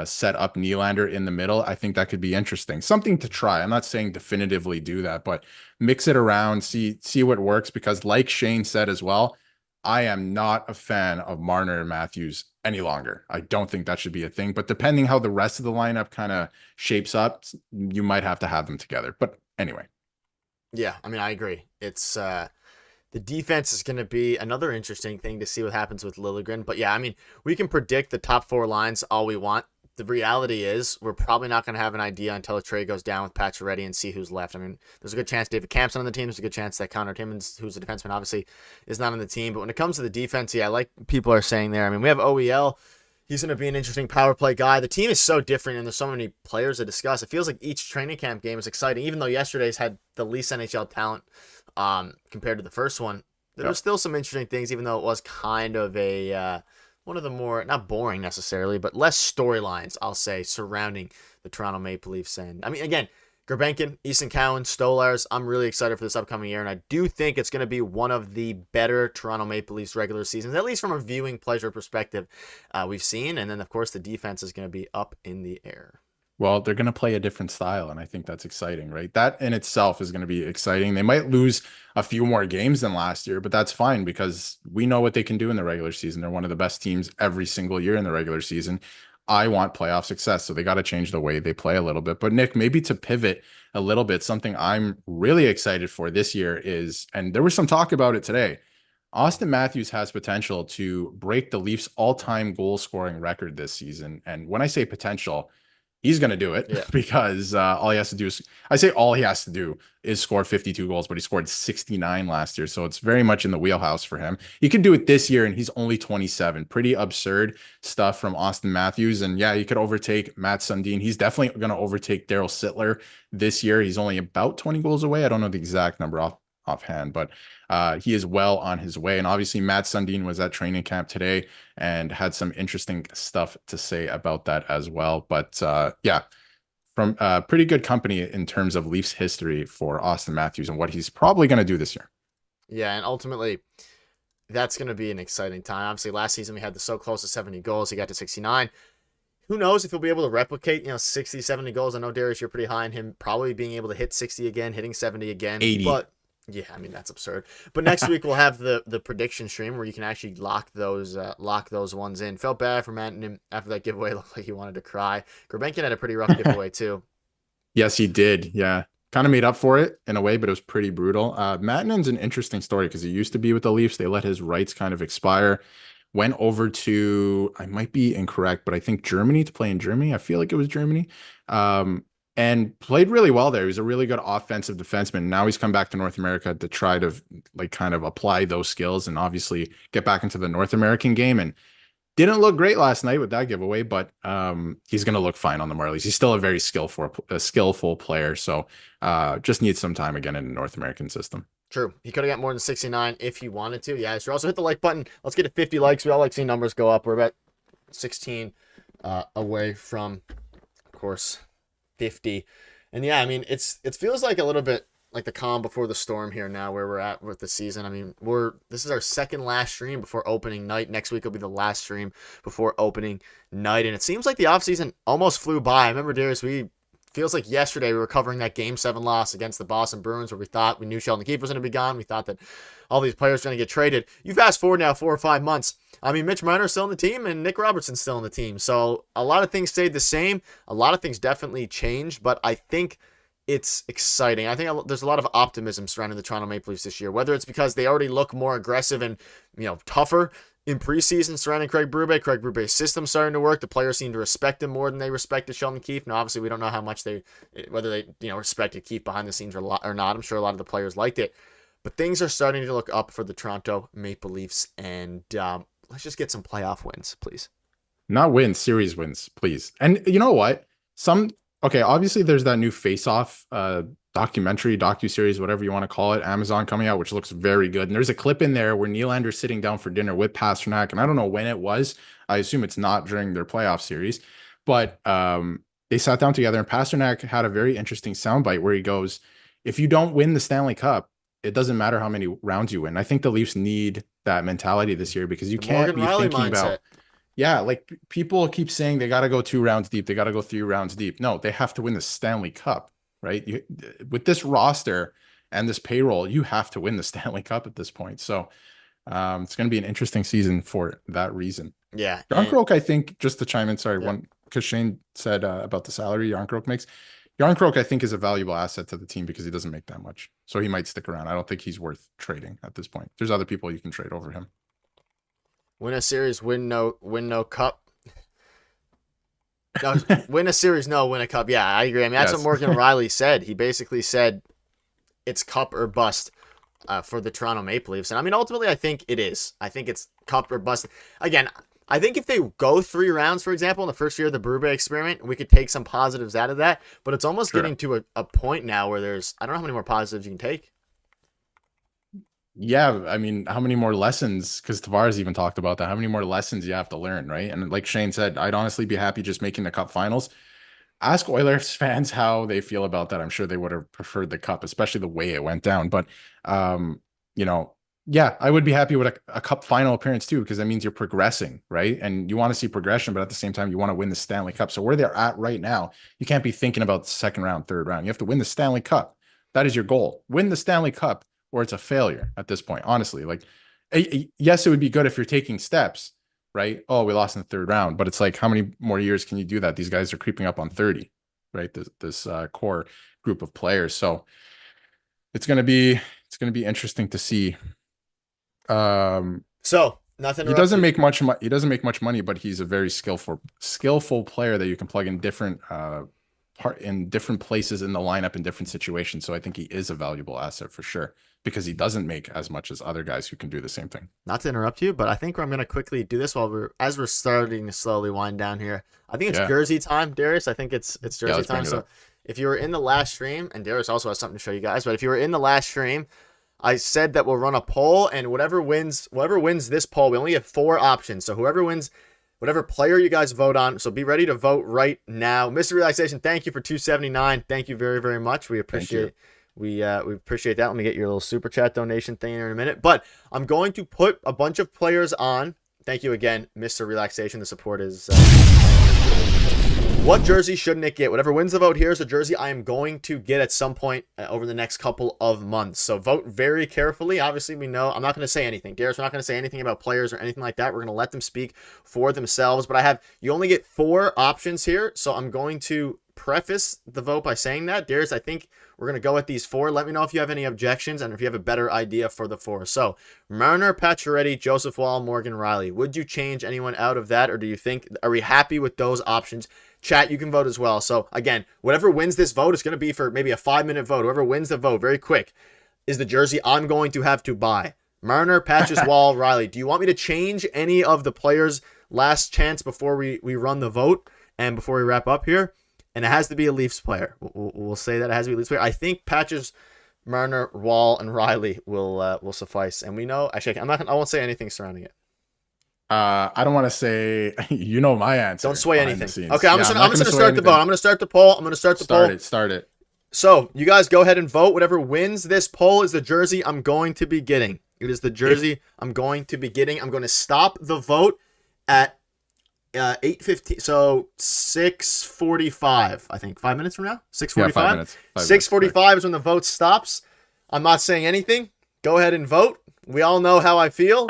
[SPEAKER 2] set up Nylander in the middle. I think that could be interesting. Something to try. I'm not saying definitively do that, but mix it around, see what works. Because like Shane said as well, I am not a fan of Marner and Matthews any longer. I don't think that should be a thing. But depending how the rest of the lineup kind of shapes up, you might have to have them together. But anyway.
[SPEAKER 1] Yeah, I mean, I agree. It's the defense is going to be another interesting thing to see what happens with Liljegren. But yeah, I mean, we can predict the top 4 lines all we want. The reality is we're probably not going to have an idea until a trade goes down with Pacioretty and see who's left. I mean, there's a good chance David Camp's on the team. There's a good chance that Connor Timmins, who's a defenseman, obviously is not on the team. But when it comes to the defense, yeah, like people are saying there, I mean, we have OEL. He's going to be an interesting power play guy. The team is so different, and there's so many players to discuss. It feels like each training camp game is exciting, even though yesterday's had the least NHL talent compared to the first one. There were still some interesting things, even though it was kind of a one of the more, not boring necessarily, but less storylines, I'll say, surrounding the Toronto Maple Leafs. And I mean, again, Gurbenkin, Easton Cowan, Stolarz, I'm really excited for this upcoming year, and I do think it's going to be one of the better Toronto Maple Leafs regular seasons, at least from a viewing pleasure perspective we've seen. And then, of course, the defense is going to be up in the air.
[SPEAKER 2] Well, they're going to play a different style, and I think that's exciting, right? That in itself is going to be exciting. They might lose a few more games than last year, but that's fine because we know what they can do in the regular season. They're one of the best teams every single year in the regular season. I want playoff success, so they got to change the way they play a little bit. But Nick, maybe to pivot a little bit, something I'm really excited for this year is, and there was some talk about it today, Austin Matthews has potential to break the Leafs all-time goal scoring record this season. And when I say potential, he's going to do it because all he has to do is, I say all he has to do is score 52 goals, but he scored 69 last year. So it's very much in the wheelhouse for him. He can do it this year, and he's only 27. Pretty absurd stuff from Austin Matthews. And yeah, he could overtake Matt Sundin. He's definitely going to overtake Daryl Sittler this year. He's only about 20 goals away. I don't know the exact number offhand, but he is well on his way. And obviously Matt Sundin was at training camp today and had some interesting stuff to say about that as well. But yeah, from pretty good company in terms of Leafs history for Austin Matthews and what he's probably going to do this year.
[SPEAKER 1] Yeah, and ultimately that's going to be an exciting time. Obviously last season we had the so close to 70 goals. He got to 69. Who knows if he'll be able to replicate, 60, 70 goals. I know, Darius, you're pretty high on him probably being able to hit 60 again, hitting 70 again.
[SPEAKER 2] 80.
[SPEAKER 1] But yeah, I mean, that's absurd. But next week we'll have the prediction stream where you can actually lock those ones in. Felt bad for Matt and him after that giveaway. Looked like he wanted to cry. Gurbenkin had a pretty rough giveaway too.
[SPEAKER 2] Yes, he did. Yeah. Kind of made up for it in a way, but it was pretty brutal. Mattinen's an interesting story because he used to be with the Leafs. They let his rights kind of expire. Went over to, I might be incorrect, but I think Germany to play in Germany. I feel like it was Germany. And played really well there. He was a really good offensive defenseman. Now he's come back to North America to try to kind of apply those skills and obviously get back into the North American game. And didn't look great last night with that giveaway, but he's going to look fine on the Marlies. He's still a very skillful player. So just needs some time again in the North American system.
[SPEAKER 1] True. He could have got more than 69 if he wanted to. Yeah, so also hit the like button. Let's get to 50 likes. We all like seeing numbers go up. We're about 16 away from, of course, 50. And yeah, I mean, it feels like a little bit like the calm before the storm here now where we're at with the season. I mean, this is our second last stream before opening night. Next week will be the last stream before opening night. And it seems like the offseason almost flew by. I remember, Darius, feels like yesterday we were covering that Game 7 loss against the Boston Bruins where we knew Sheldon Keefe was going to be gone. We thought that all these players were going to get traded. You fast forward now 4 or 5 months. I mean, Mitch Marner's still on the team and Nick Robertson's still on the team. So a lot of things stayed the same. A lot of things definitely changed, but I think it's exciting. I think there's a lot of optimism surrounding the Toronto Maple Leafs this year, whether it's because they already look more aggressive and, tougher in preseason surrounding Craig Brube's system starting to work. The players seem to respect him more than they respected Sheldon Keefe. Now, obviously, we don't know how much whether they respected Keefe behind the scenes or not. I'm sure a lot of the players liked it. But things are starting to look up for the Toronto Maple Leafs, and let's just get some playoff wins, please.
[SPEAKER 2] Not wins, series wins, please. And you know what? Okay, obviously there's that new face-off documentary, docu-series, whatever you want to call it, Amazon coming out, which looks very good. And there's a clip in there where Nylander's sitting down for dinner with Pasternak, and I don't know when it was. I assume it's not during their playoff series, but they sat down together, and Pasternak had a very interesting soundbite where he goes, if you don't win the Stanley Cup, it doesn't matter how many rounds you win. I think the Leafs need that mentality this year, because you can't be thinking about, yeah, like people keep saying they got to go 2 rounds deep, they got to go 3 rounds deep. No, they have to win the Stanley Cup, right? With this roster and this payroll, you have to win the Stanley Cup at this point. So it's going to be an interesting season for that reason.
[SPEAKER 1] Yeah.
[SPEAKER 2] Yarncroke, I think, just to chime in, sorry, one, because Shane said about the salary Yarncroke makes. Yarncroke, I think, is a valuable asset to the team because he doesn't make that much. So he might stick around. I don't think he's worth trading at this point. There's other people you can trade over him.
[SPEAKER 1] Win a series, win no cup. No, win a series, no, win a cup. Yeah, I agree. I mean, that's what Morgan Riley said. He basically said it's cup or bust for the Toronto Maple Leafs. And I mean, ultimately, I think it is. I think it's cup or bust. Again, I think if they go 3 rounds, for example, in the first year of the Berube experiment, we could take some positives out of that. But it's almost getting to a point now where there's, I don't know how many more positives you can take.
[SPEAKER 2] Yeah, I mean, how many more lessons? Because Tavares even talked about that. How many more lessons you have to learn, right? And like Shane said, I'd honestly be happy just making the Cup finals. Ask Oilers fans how they feel about that. I'm sure they would have preferred the Cup, especially the way it went down. But, you know, yeah, I would be happy with a Cup final appearance too, because that means you're progressing, right? And you want to see progression, but at the same time, you want to win the Stanley Cup. So where they're at right now, you can't be thinking about the 2nd round, 3rd round. You have to win the Stanley Cup. That is your goal. Win the Stanley Cup, or it's a failure at this point, honestly. Like, yes, it would be good if you're taking steps, right? Oh, we lost in the 3rd round, but it's like, how many more years can you do that? These guys are creeping up on 30, right? This core group of players. So it's going to be interesting to see.
[SPEAKER 1] So nothing.
[SPEAKER 2] He doesn't make much money. He doesn't make much money, but he's a very skillful player that you can plug in different places in the lineup in different situations. So I think he is a valuable asset for sure, because he doesn't make as much as other guys who can do the same thing.
[SPEAKER 1] Not to interrupt you, but I think I'm going to quickly do this while as we're starting to slowly wind down here. I think it's jersey time, Darius. I think it's jersey time. So if you were in the last stream, and Darius also has something to show you guys, but if you were in the last stream, I said that we'll run a poll, and whoever wins this poll, we only have 4 options. So whoever wins, whatever player you guys vote on, so be ready to vote right now. Mr. Relaxation, thank you for $2.79. Thank you very, very much. We appreciate we appreciate that. Let me get your little super chat donation thing here in a minute. But I'm going to put a bunch of players on. Thank you again, Mr. Relaxation. The support is what jersey should Nick get? Whatever wins the vote here is the jersey I am going to get at some point over the next couple of months. So vote very carefully. Obviously, we know I'm not going to say anything. Darius, we're not going to say anything about players or anything like that. We're going to let them speak for themselves. But you only get 4 options here. So I'm going to preface the vote by saying that. Darius, I think we're going to go with these 4. Let me know if you have any objections and if you have a better idea for the 4. So Marner, Pacioretty, Joseph Wall, Morgan Riley. Would you change anyone out of that? Or do you think, are we happy with those options? Chat, you can vote as well. So again, whatever wins this vote, it's going to be for maybe a 5-minute vote. Whoever wins the vote very quick is the jersey I'm going to have to buy. Marner, Patches, Wall, Riley. Do you want me to change any of the players' last chance before we run the vote and before we wrap up here? And it has to be a Leafs player. We'll say that it has to be a Leafs player. I think Patches, Marner, Wall, and Riley will suffice. And we know, actually, I won't say anything surrounding it.
[SPEAKER 2] I don't want to say, you know, my answer.
[SPEAKER 1] Don't sway anything. Okay, I'm just going to start the vote. I'm going to start the poll.
[SPEAKER 2] Start it.
[SPEAKER 1] So you guys go ahead and vote. Whatever wins this poll is the jersey I'm going to be getting. It is the jersey I'm going to be getting. I'm going to stop the vote at 8:15. So 6:45. I think 5 minutes from now. 6:45.
[SPEAKER 2] Yeah, 5 minutes.
[SPEAKER 1] 6:45 is when the vote stops. I'm not saying anything. Go ahead and vote. We all know how I feel.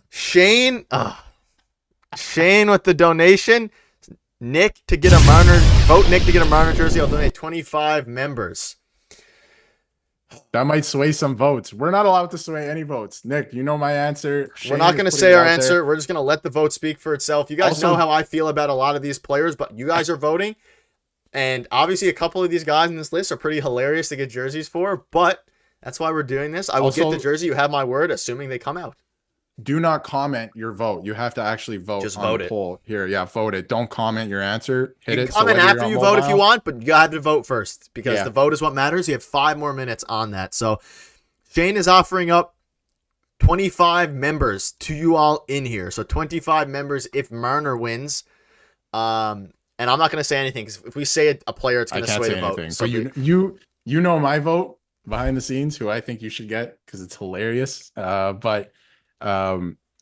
[SPEAKER 1] Shane with the donation. Vote Nick to get a Marner jersey. I'll donate 25 members.
[SPEAKER 2] That might sway some votes. We're not allowed to sway any votes. Nick, you know my answer.
[SPEAKER 1] We're not going to say our answer. We're just going to let the vote speak for itself. You guys know how I feel about a lot of these players, but you guys are voting. And obviously a couple of these guys in this list are pretty hilarious to get jerseys for, but That's why we're doing this. I will get
[SPEAKER 2] Also-
[SPEAKER 1] the jersey. You have my word, assuming they come out.
[SPEAKER 2] Do not comment your vote. You have to actually vote
[SPEAKER 1] Just
[SPEAKER 2] on
[SPEAKER 1] vote
[SPEAKER 2] the
[SPEAKER 1] it.
[SPEAKER 2] poll. Here, yeah, vote it. Don't comment your answer. Hit
[SPEAKER 1] You
[SPEAKER 2] it.
[SPEAKER 1] can comment
[SPEAKER 2] whether
[SPEAKER 1] after
[SPEAKER 2] you're
[SPEAKER 1] you
[SPEAKER 2] on
[SPEAKER 1] vote if you
[SPEAKER 2] mobile-
[SPEAKER 1] want, but you have to vote first because
[SPEAKER 2] Yeah.
[SPEAKER 1] the vote is what matters. You have 5 more minutes on that. So Shane is offering up 25 members to you all in here. So 25 members if Marner wins. And I'm not going to say anything because if we say a player, it's
[SPEAKER 2] I
[SPEAKER 1] going to
[SPEAKER 2] can't
[SPEAKER 1] sway
[SPEAKER 2] say
[SPEAKER 1] the vote.
[SPEAKER 2] anything.
[SPEAKER 1] So
[SPEAKER 2] But you know my vote behind the scenes, who I think you should get because it's hilarious. But I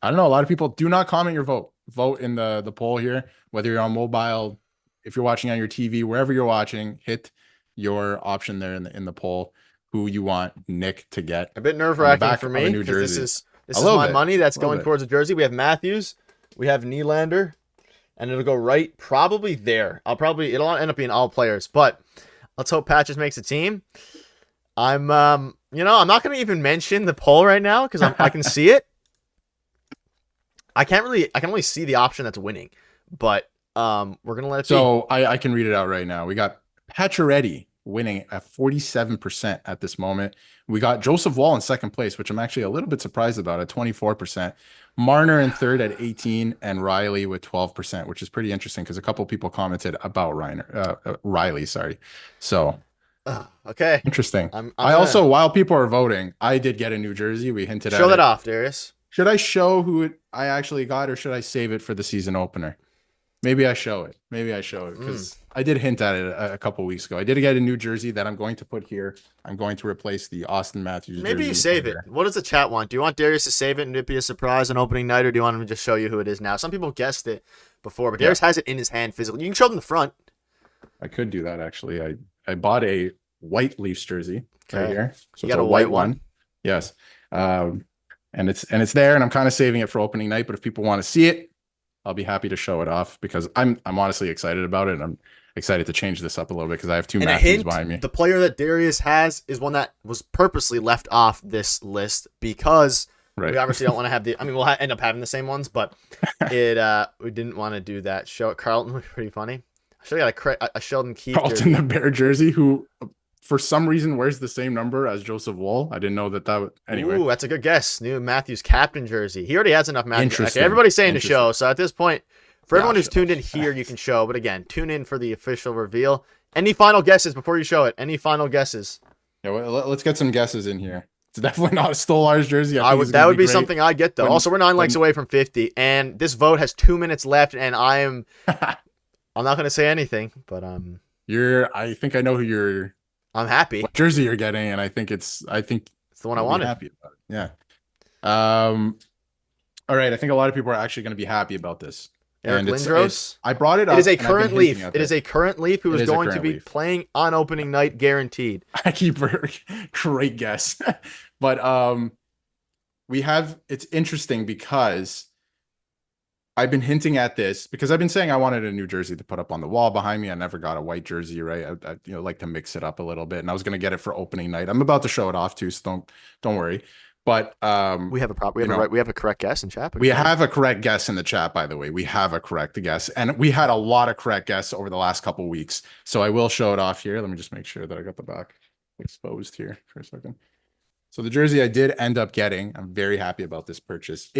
[SPEAKER 2] don't know. A lot of people do not comment your vote. Vote in the poll here, whether you're on mobile, if you're watching on your TV, wherever you're watching, hit your option there in the poll who you want Nick to get.
[SPEAKER 1] a bit nerve-wracking
[SPEAKER 2] back
[SPEAKER 1] for
[SPEAKER 2] of
[SPEAKER 1] me
[SPEAKER 2] a new
[SPEAKER 1] because this
[SPEAKER 2] jersey.
[SPEAKER 1] is
[SPEAKER 2] A
[SPEAKER 1] this is
[SPEAKER 2] little
[SPEAKER 1] my
[SPEAKER 2] bit.
[SPEAKER 1] money that's
[SPEAKER 2] A little
[SPEAKER 1] going
[SPEAKER 2] bit.
[SPEAKER 1] towards a jersey. We have Matthews, we have Nylander, and it'll go right probably there. It'll end up being all players, but let's hope Patches makes a team. I'm I'm not going to even mention the poll right now because I can see it. I can only see the option that's winning, but we're going to let it be.
[SPEAKER 2] So I can read it out right now. We got Pacioretty winning at 47% at this moment. We got Joseph Wall in second place, which I'm actually a little bit surprised about at 24%. Marner in third at 18, and Riley with 12%, which is pretty interesting because a couple people commented about Riley. Sorry. So
[SPEAKER 1] Okay.
[SPEAKER 2] interesting.
[SPEAKER 1] I'm
[SPEAKER 2] I also, while people are voting, I did get a new jersey. We hinted at
[SPEAKER 1] show that
[SPEAKER 2] it.
[SPEAKER 1] off, Darius.
[SPEAKER 2] Should I show I actually got, or should I save it for the season opener? Maybe I show it. Because I did hint at it a couple weeks ago. I did get a new jersey that I'm going to put here. I'm going to replace the Austin Matthews
[SPEAKER 1] Maybe
[SPEAKER 2] jersey
[SPEAKER 1] you save it.
[SPEAKER 2] here.
[SPEAKER 1] What does the chat want? Do you want Darius to save it and it be a surprise on opening night, or do you want him to just show you who it is now? Some people guessed it before, but Darius has it in his hand physically. You can show them the front.
[SPEAKER 2] I could do that, actually. I bought a white Leafs jersey right
[SPEAKER 1] Okay.
[SPEAKER 2] here. So
[SPEAKER 1] You
[SPEAKER 2] it's
[SPEAKER 1] got
[SPEAKER 2] a
[SPEAKER 1] a
[SPEAKER 2] white
[SPEAKER 1] white one?
[SPEAKER 2] one. Yes. And it's there, and I'm kind of saving it for opening night, but if people want to see it, I'll be happy to show it off because I'm honestly excited about it. And I'm excited to change this up a little bit because I have 2
[SPEAKER 1] And a
[SPEAKER 2] Matthews
[SPEAKER 1] hint,
[SPEAKER 2] behind me.
[SPEAKER 1] the player that Darius has is one that was purposely left off this list because
[SPEAKER 2] Right.
[SPEAKER 1] we obviously don't want to have we'll end up having the same ones, but we didn't want to do that. Show it. Carlton was pretty funny. I should have got a Sheldon Keefe
[SPEAKER 2] Carlton
[SPEAKER 1] jersey.
[SPEAKER 2] the Bear jersey, who for some reason wears the same number as Joseph Wall. I didn't know that would. Anyway,
[SPEAKER 1] Ooh, that's a good guess. New Matthews captain jersey. He already has enough Matthews. Okay,
[SPEAKER 2] Interesting.
[SPEAKER 1] everybody's saying to
[SPEAKER 2] Interesting.
[SPEAKER 1] show. So at this point, for
[SPEAKER 2] Yeah,
[SPEAKER 1] everyone who's
[SPEAKER 2] show.
[SPEAKER 1] tuned in here, you can show. But again, tune in for the official reveal. Any final guesses before you show it? Any final guesses?
[SPEAKER 2] yeah, well, let's get some guesses in here. It's definitely not a Stolarz jersey. I think it's
[SPEAKER 1] That
[SPEAKER 2] gonna
[SPEAKER 1] would be
[SPEAKER 2] great.
[SPEAKER 1] something I'd get though.
[SPEAKER 2] When-
[SPEAKER 1] Also, we're 9 likes
[SPEAKER 2] when-
[SPEAKER 1] away from 50, and this vote has 2 minutes left, and I'm not gonna say anything, but
[SPEAKER 2] I think I know who
[SPEAKER 1] I'm happy.
[SPEAKER 2] what jersey you're getting, and I think it's
[SPEAKER 1] It's the one I
[SPEAKER 2] you'll be
[SPEAKER 1] wanted.
[SPEAKER 2] happy about it. Yeah. All right. I think a lot of people are actually going to be happy about this.
[SPEAKER 1] Eric
[SPEAKER 2] And
[SPEAKER 1] Lindros.
[SPEAKER 2] I brought it up.
[SPEAKER 1] It is a
[SPEAKER 2] and I've been
[SPEAKER 1] current Leaf.
[SPEAKER 2] hinting at
[SPEAKER 1] It is a current Leaf who
[SPEAKER 2] It
[SPEAKER 1] is
[SPEAKER 2] is a
[SPEAKER 1] going to
[SPEAKER 2] current
[SPEAKER 1] be
[SPEAKER 2] Leaf.
[SPEAKER 1] playing on opening night, guaranteed.
[SPEAKER 2] I keep great guess. But it's interesting because I've been hinting at this because I've been saying I wanted a new jersey to put up on the wall behind me. I never got a white jersey, right? I like to mix it up a little bit, and I was going to get it for opening night. I'm about to show it off too, so don't worry. But
[SPEAKER 1] We have a correct guess in chat.
[SPEAKER 2] we have a correct guess in the chat, by the way. We have a correct guess, and we had a lot of correct guess over the last couple weeks. So I will show it off here. Let me just make sure that I got the back exposed here for a second. So the jersey I did end up getting, I'm very happy about this purchase,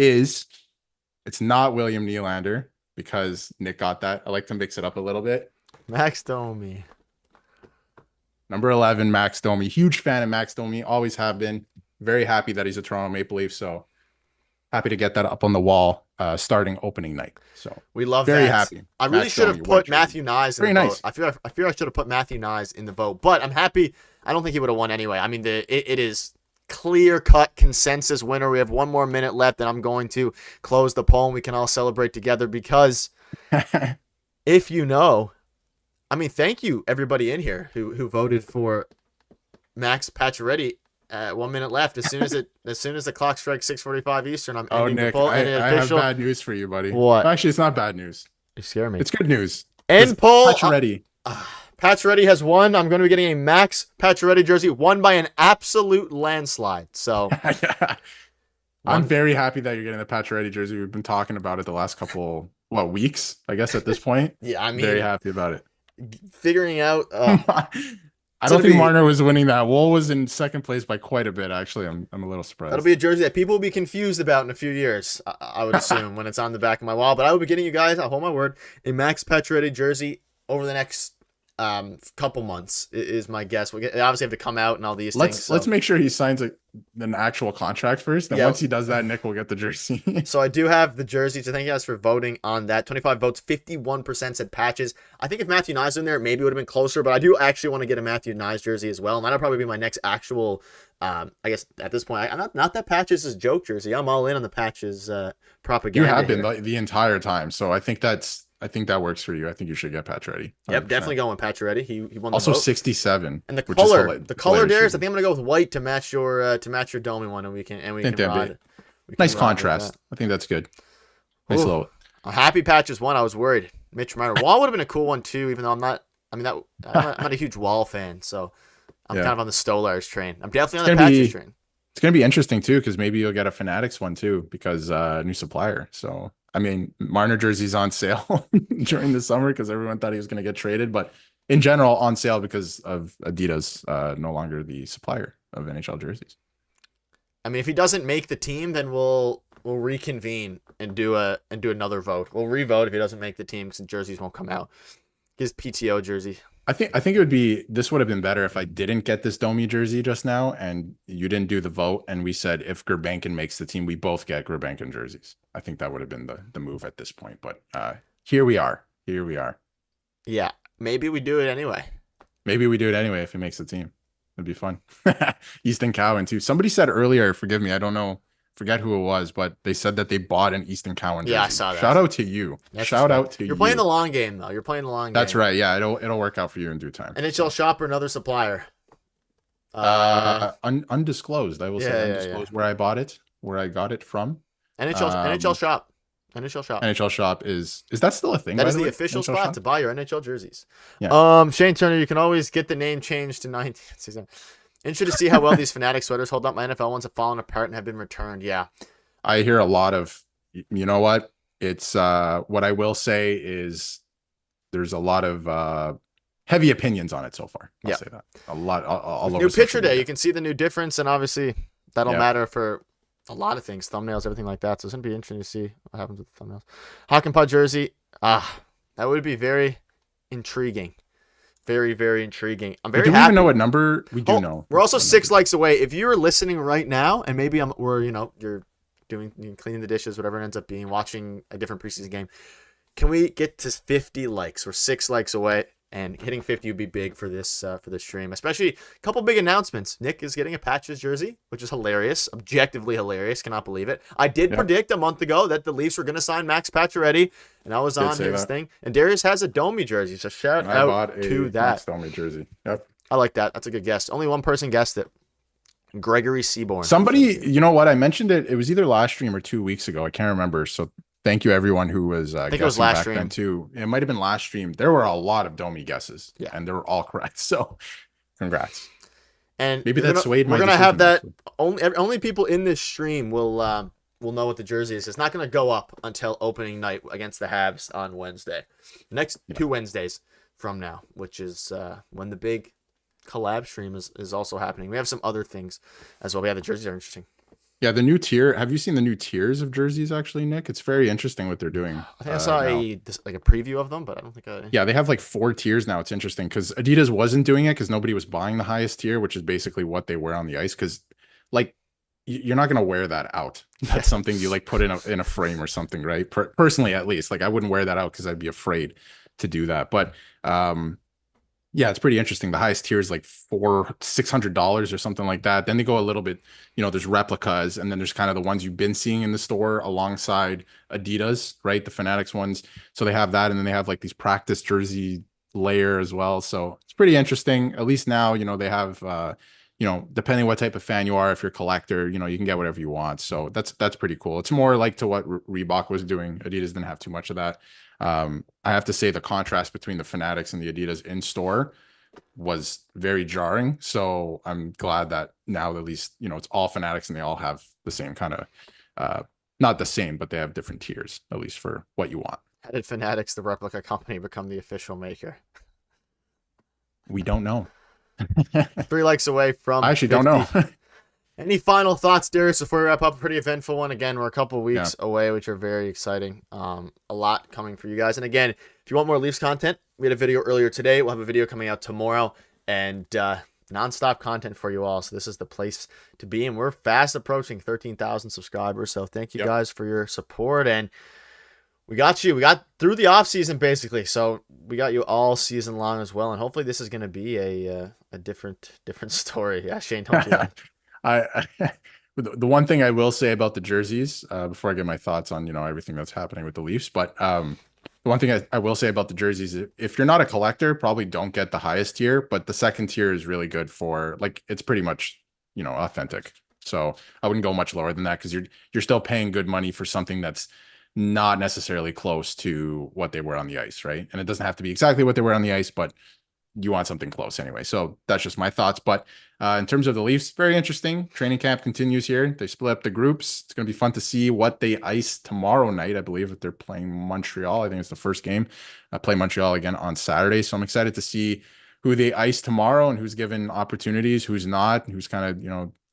[SPEAKER 2] it's not William Nylander because Nick got that. I like to mix it up a little bit.
[SPEAKER 1] Max Domi.
[SPEAKER 2] Number 11, Max Domi. Huge fan of Max Domi. Always have been. Very happy that he's a Toronto Maple Leaf. So happy to get that up on the wall starting opening night. So
[SPEAKER 1] We love
[SPEAKER 2] very
[SPEAKER 1] that.
[SPEAKER 2] happy.
[SPEAKER 1] I really
[SPEAKER 2] Max
[SPEAKER 1] should have
[SPEAKER 2] Domi,
[SPEAKER 1] put
[SPEAKER 2] white jersey.
[SPEAKER 1] Matthew Nyes in
[SPEAKER 2] Very
[SPEAKER 1] the
[SPEAKER 2] nice.
[SPEAKER 1] vote. I feel I should have put Matthew Nyes in the vote, but I'm happy. I don't think he would have won anyway. I mean, it is clear-cut consensus winner. We have 1 more minute left, and I'm going to close the poll, and we can all celebrate together because if you know, I mean, thank you everybody in here who voted for Max Pacioretty. 1 minute left. As soon as the clock strikes 6:45 Eastern, I'm
[SPEAKER 2] Oh,
[SPEAKER 1] ending the
[SPEAKER 2] Nick,
[SPEAKER 1] poll.
[SPEAKER 2] I
[SPEAKER 1] And
[SPEAKER 2] have
[SPEAKER 1] official.
[SPEAKER 2] bad news for you, buddy.
[SPEAKER 1] What?
[SPEAKER 2] Actually, it's not bad news.
[SPEAKER 1] You scare me.
[SPEAKER 2] It's good news.
[SPEAKER 1] End poll.
[SPEAKER 2] Pacioretty.
[SPEAKER 1] Pacioretty has won. I'm going to be getting a Max Pacioretty jersey, won by an absolute landslide. So
[SPEAKER 2] I'm very happy that you're getting the Pacioretty jersey. We've been talking about it the last couple weeks, I guess at this point.
[SPEAKER 1] yeah, I mean,
[SPEAKER 2] Very happy about it.
[SPEAKER 1] figuring out.
[SPEAKER 2] I don't think Marner was winning that. Wool was in second place by quite a bit, actually. I'm a little surprised.
[SPEAKER 1] That'll be a jersey that people will be confused about in a few years, I would assume, when it's on the back of my wall. But I will be getting you guys, I'll hold my word, a Max Pacioretty jersey over the next couple months is my guess. They obviously have to come out and all these things.
[SPEAKER 2] Let's make sure he signs an actual contract first. Then once he does that, Nick will get the jersey.
[SPEAKER 1] So I do have the jerseys. So thank you guys for voting on that. 25 votes, 51% said Patches. I think if Matthew Nyes was in there, maybe it would have been closer, but I do actually want to get a Matthew Nyes jersey as well. And that'll probably be my next actual, I guess at this point, not that Patches is joke jersey. I'm all in on the Patches propaganda.
[SPEAKER 2] You have been the entire time. So I think that works for you. I think you should get Pacioretty.
[SPEAKER 1] Yep, definitely going with Pacioretty. He won the
[SPEAKER 2] also
[SPEAKER 1] vote.
[SPEAKER 2] 67.
[SPEAKER 1] And the color, Darius. I think I'm gonna go with white to match your Domi one, and we can ride.
[SPEAKER 2] Nice contrast. I think that's good. Nice little.
[SPEAKER 1] I'm happy Patches won. I was worried. Mitch Marner. Wall would have been a cool one too, even though I'm not a huge Wall fan, so I'm kind of on the Stolars train. I'm definitely on the Patches train.
[SPEAKER 2] It's gonna be interesting too, because maybe you'll get a Fanatics one too, because new supplier. So. I mean, Marner jersey's on sale during the summer because everyone thought he was going to get traded, but in general on sale because of Adidas no longer the supplier of NHL jerseys.
[SPEAKER 1] I mean, if he doesn't make the team, then we'll reconvene and do another vote. We'll re-vote if he doesn't make the team because the jerseys won't come out. His PTO jersey.
[SPEAKER 2] I think this would have been better if I didn't get this Domi jersey just now and you didn't do the vote and we said if Gurbankin makes the team, we both get Gurbankin jerseys. I think that would have been the move at this point. But here we are.
[SPEAKER 1] Yeah, maybe we do it anyway.
[SPEAKER 2] Maybe we do it anyway if he makes the team. It'd be fun. Easton Cowan too. Somebody said earlier, forgive me, I don't know, forget who it was, but they said that they bought an Easton Cowan jersey.
[SPEAKER 1] Yeah, I saw that.
[SPEAKER 2] Shout out to you. Shout out to you.
[SPEAKER 1] You're playing the long game though. You're playing the long game.
[SPEAKER 2] That's right. Yeah, it'll work out for you in due time.
[SPEAKER 1] NHL shop or another supplier.
[SPEAKER 2] Undisclosed. I will say undisclosed where I bought it, where I got it from.
[SPEAKER 1] NHL shop.
[SPEAKER 2] NHL shop is that still a thing?
[SPEAKER 1] That is the official spot to buy your NHL jerseys.
[SPEAKER 2] Yeah.
[SPEAKER 1] Shane Turner, you can always get the name changed to 19th season. Interested to see how well these Fanatic sweaters hold up. My NFL ones have fallen apart and have been returned. Yeah.
[SPEAKER 2] I hear a lot of, you know what? It's what I will say is there's a lot of heavy opinions on it so far. I'll say that. A lot all over.
[SPEAKER 1] New picture day, you can see the new difference, and obviously that'll matter for a lot of things, thumbnails, everything like that. So it's gonna be interesting to see what happens with the thumbnails. Hawk and Pod jersey, that would be very intriguing. Very, very intriguing. I'm very happy.
[SPEAKER 2] Do we even know what number? We do know.
[SPEAKER 1] We're also 6 likes away. If you're listening right now, and maybe you're cleaning the dishes, whatever it ends up being, watching a different preseason game, can we get to 50 likes? We're 6 likes away. And hitting 50 would be big for this stream, especially a couple big announcements. Nick is getting a Patches jersey, which is hilarious, objectively hilarious. Cannot believe it. I did predict a month ago that the Leafs were going to sign Max Pacioretty, and I was on his thing. And Darius has a Domi jersey, so shout out to that.
[SPEAKER 2] Max Domi jersey. Yep.
[SPEAKER 1] I like that. That's a good guess. Only one person guessed it. Gregory Seaborn.
[SPEAKER 2] Somebody, you know what? I mentioned it. It was either last stream or 2 weeks ago. I can't remember. So thank you everyone who was
[SPEAKER 1] I think it was last
[SPEAKER 2] back
[SPEAKER 1] stream
[SPEAKER 2] then too. It might have been last stream. There were a lot of Domi guesses, and they were all correct. So, congrats.
[SPEAKER 1] And
[SPEAKER 2] maybe that swayed my
[SPEAKER 1] We're gonna have that.
[SPEAKER 2] Actually.
[SPEAKER 1] Only people in this stream will know what the jersey is. It's not gonna go up until opening night against the Habs on Wednesday. Next 2 Wednesdays from now, which is when the big collab stream is also happening. We have some other things as well. Yeah, the jerseys are interesting.
[SPEAKER 2] Yeah, the new tier. Have you seen the new tiers of jerseys, actually, Nick? It's very interesting what they're doing.
[SPEAKER 1] I think I saw a preview of them, but I don't think I...
[SPEAKER 2] Yeah, they have like 4 tiers now. It's interesting because Adidas wasn't doing it because nobody was buying the highest tier, which is basically what they wear on the ice. Because, like, you're not going to wear that out. That's something you, like, put in a frame or something, right? Personally, at least. Like, I wouldn't wear that out because I'd be afraid to do that. But, yeah, it's pretty interesting. The highest tier is like $600 or something like that. Then they go a little bit, there's replicas, and then there's kind of the ones you've been seeing in the store alongside Adidas, right? The Fanatics ones. So they have that, and then they have like these practice jersey layer as well. So it's pretty interesting. At least now, they have, depending what type of fan you are, if you're a collector, you can get whatever you want. So that's pretty cool. It's more like to what Reebok was doing. Adidas didn't have too much of that. I have to say the contrast between the Fanatics and the Adidas in store was very jarring. So I'm glad that now at least, it's all Fanatics and they all have the same kind of, not the same, but they have different tiers, at least for what you want.
[SPEAKER 1] How did Fanatics, the replica company, become the official maker?
[SPEAKER 2] We don't know.
[SPEAKER 1] 3 likes away from
[SPEAKER 2] I actually
[SPEAKER 1] 50.
[SPEAKER 2] don't know.
[SPEAKER 1] Any final thoughts, Darius, before we wrap up? A pretty eventful one. Again, we're a couple weeks away, which are very exciting. A lot coming for you guys. And again, if you want more Leafs content, we had a video earlier today. We'll have a video coming out tomorrow. And nonstop content for you all. So this is the place to be. And we're fast approaching 13,000 subscribers. So thank you guys for your support. And we got you. We got through the off season basically. So we got you all season long as well. And hopefully this is going to be a different story. Yeah, Shane, don't you?
[SPEAKER 2] I the one thing I will say about the jerseys, before I get my thoughts on, everything that's happening with the Leafs, but the one thing I will say about the jerseys, if you're not a collector, probably don't get the highest tier, but the second tier is really good for, like, it's pretty much, authentic. So I wouldn't go much lower than that, because you're still paying good money for something that's not necessarily close to what they were on the ice, right? And it doesn't have to be exactly what they were on the ice, but you want something close anyway. So that's just my thoughts. But in terms of the Leafs, very interesting. Training camp continues here. They split up the groups. It's going to be fun to see what they ice tomorrow night. I believe that they're playing Montreal. I think it's the first game. Play Montreal again on Saturday. So I'm excited to see who they ice tomorrow and who's given opportunities, who's not, who's kind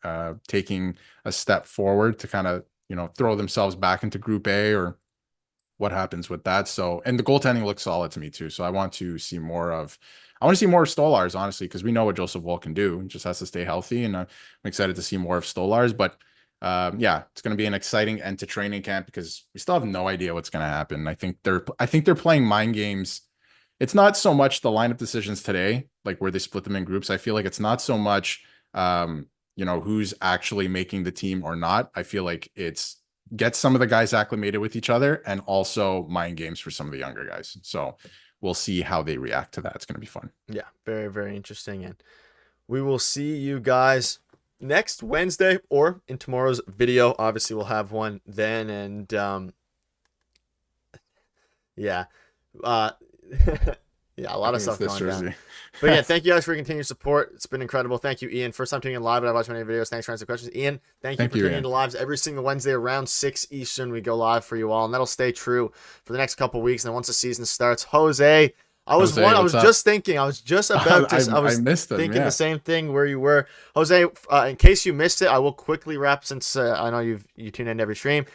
[SPEAKER 2] of, taking a step forward to kind of, throw themselves back into Group A, or what happens with that. So, and the goaltending looks solid to me too. So I want to see more of Stolars, honestly, because we know what Joseph Woll can do. He just has to stay healthy, and I'm excited to see more of Stolars. But yeah, it's going to be an exciting end to training camp, because we still have no idea what's going to happen. I think they're playing mind games. It's not so much the lineup decisions today, like where they split them in groups. I feel like it's not so much, who's actually making the team or not. I feel like it's get some of the guys acclimated with each other, and also mind games for some of the younger guys. So we'll see how they react to that. It's going to be fun.
[SPEAKER 1] Yeah, very, very interesting. And we will see you guys next Wednesday, or in tomorrow's video. Obviously, we'll have one then. And yeah, yeah, a lot of stuff going down. But yeah, thank you guys for your continued support. It's been incredible. Thank you, Ian. First time tuning in live, but I've watched many videos. Thanks for answering questions. Ian, thank you for tuning into lives every single Wednesday around 6 Eastern. We go live for you all, and that'll stay true for the next couple weeks. And then once the season starts, Jose, I was just thinking the same thing where you were. Jose, in case you missed it, I will quickly wrap, since I know you tune in every stream.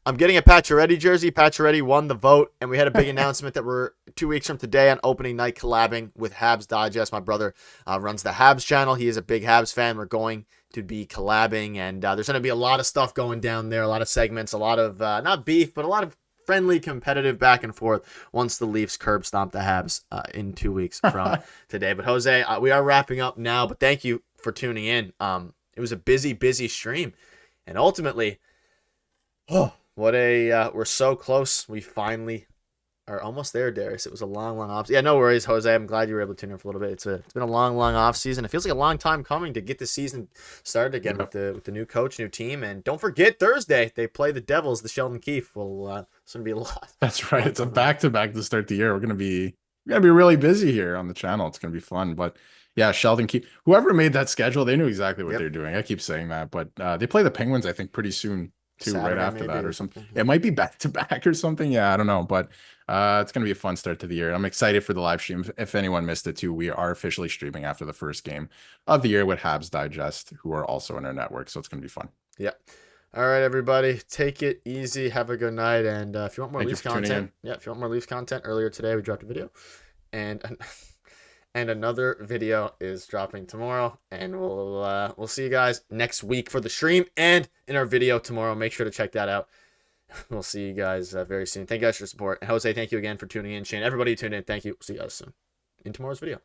[SPEAKER 1] I'm getting a Pacioretty jersey. Pacioretty won the vote, and we had a big announcement that we're 2 weeks from today on opening night collabing with Habs Digest. My brother runs the Habs channel. He is a big Habs fan. We're going to be collabing, and there's going to be a lot of stuff going down there, a lot of segments, a lot of, not beef, but a lot of friendly, competitive back and forth once the Leafs curb stomp the Habs in 2 weeks from today. But Jose, we are wrapping up now, but thank you for tuning in. It was a busy stream, and ultimately, we're so close. We finally are almost there, Darius. It was a long off. Yeah, no worries, Jose. I'm glad you were able to tune in for a little bit. It's been a long off season. It feels like a long time coming to get the season started again with the new coach, new team. And don't forget, Thursday they play the Devils. The Sheldon Keefe will. It's gonna be a lot.
[SPEAKER 2] That's right. It's a back-to-back to start the year. We're gonna be really busy here on the channel. It's gonna be fun. But yeah, Sheldon Keefe. Whoever made that schedule, they knew exactly what they're doing. I keep saying that, but they play the Penguins, I think, pretty soon too, Saturday, right after that or something. It might be back to back or something. Yeah, I don't know, but it's gonna be a fun start to the year. I'm excited for the live stream. If anyone missed it too, we are officially streaming after the first game of the year with Habs Digest, who are also in our network, so it's gonna be fun.
[SPEAKER 1] Yeah. All right, everybody, take it easy. Have a good night, and if you want more Leafs content, if you want more Leafs content, earlier today we dropped a video, and another video is dropping tomorrow, and we'll see you guys next week for the stream and in our video tomorrow. Make sure to check that out. We'll see you guys very soon. Thank you guys for your support. And Jose, thank you again for tuning in. Shane, everybody who tuned in, thank you. See you guys soon in tomorrow's video.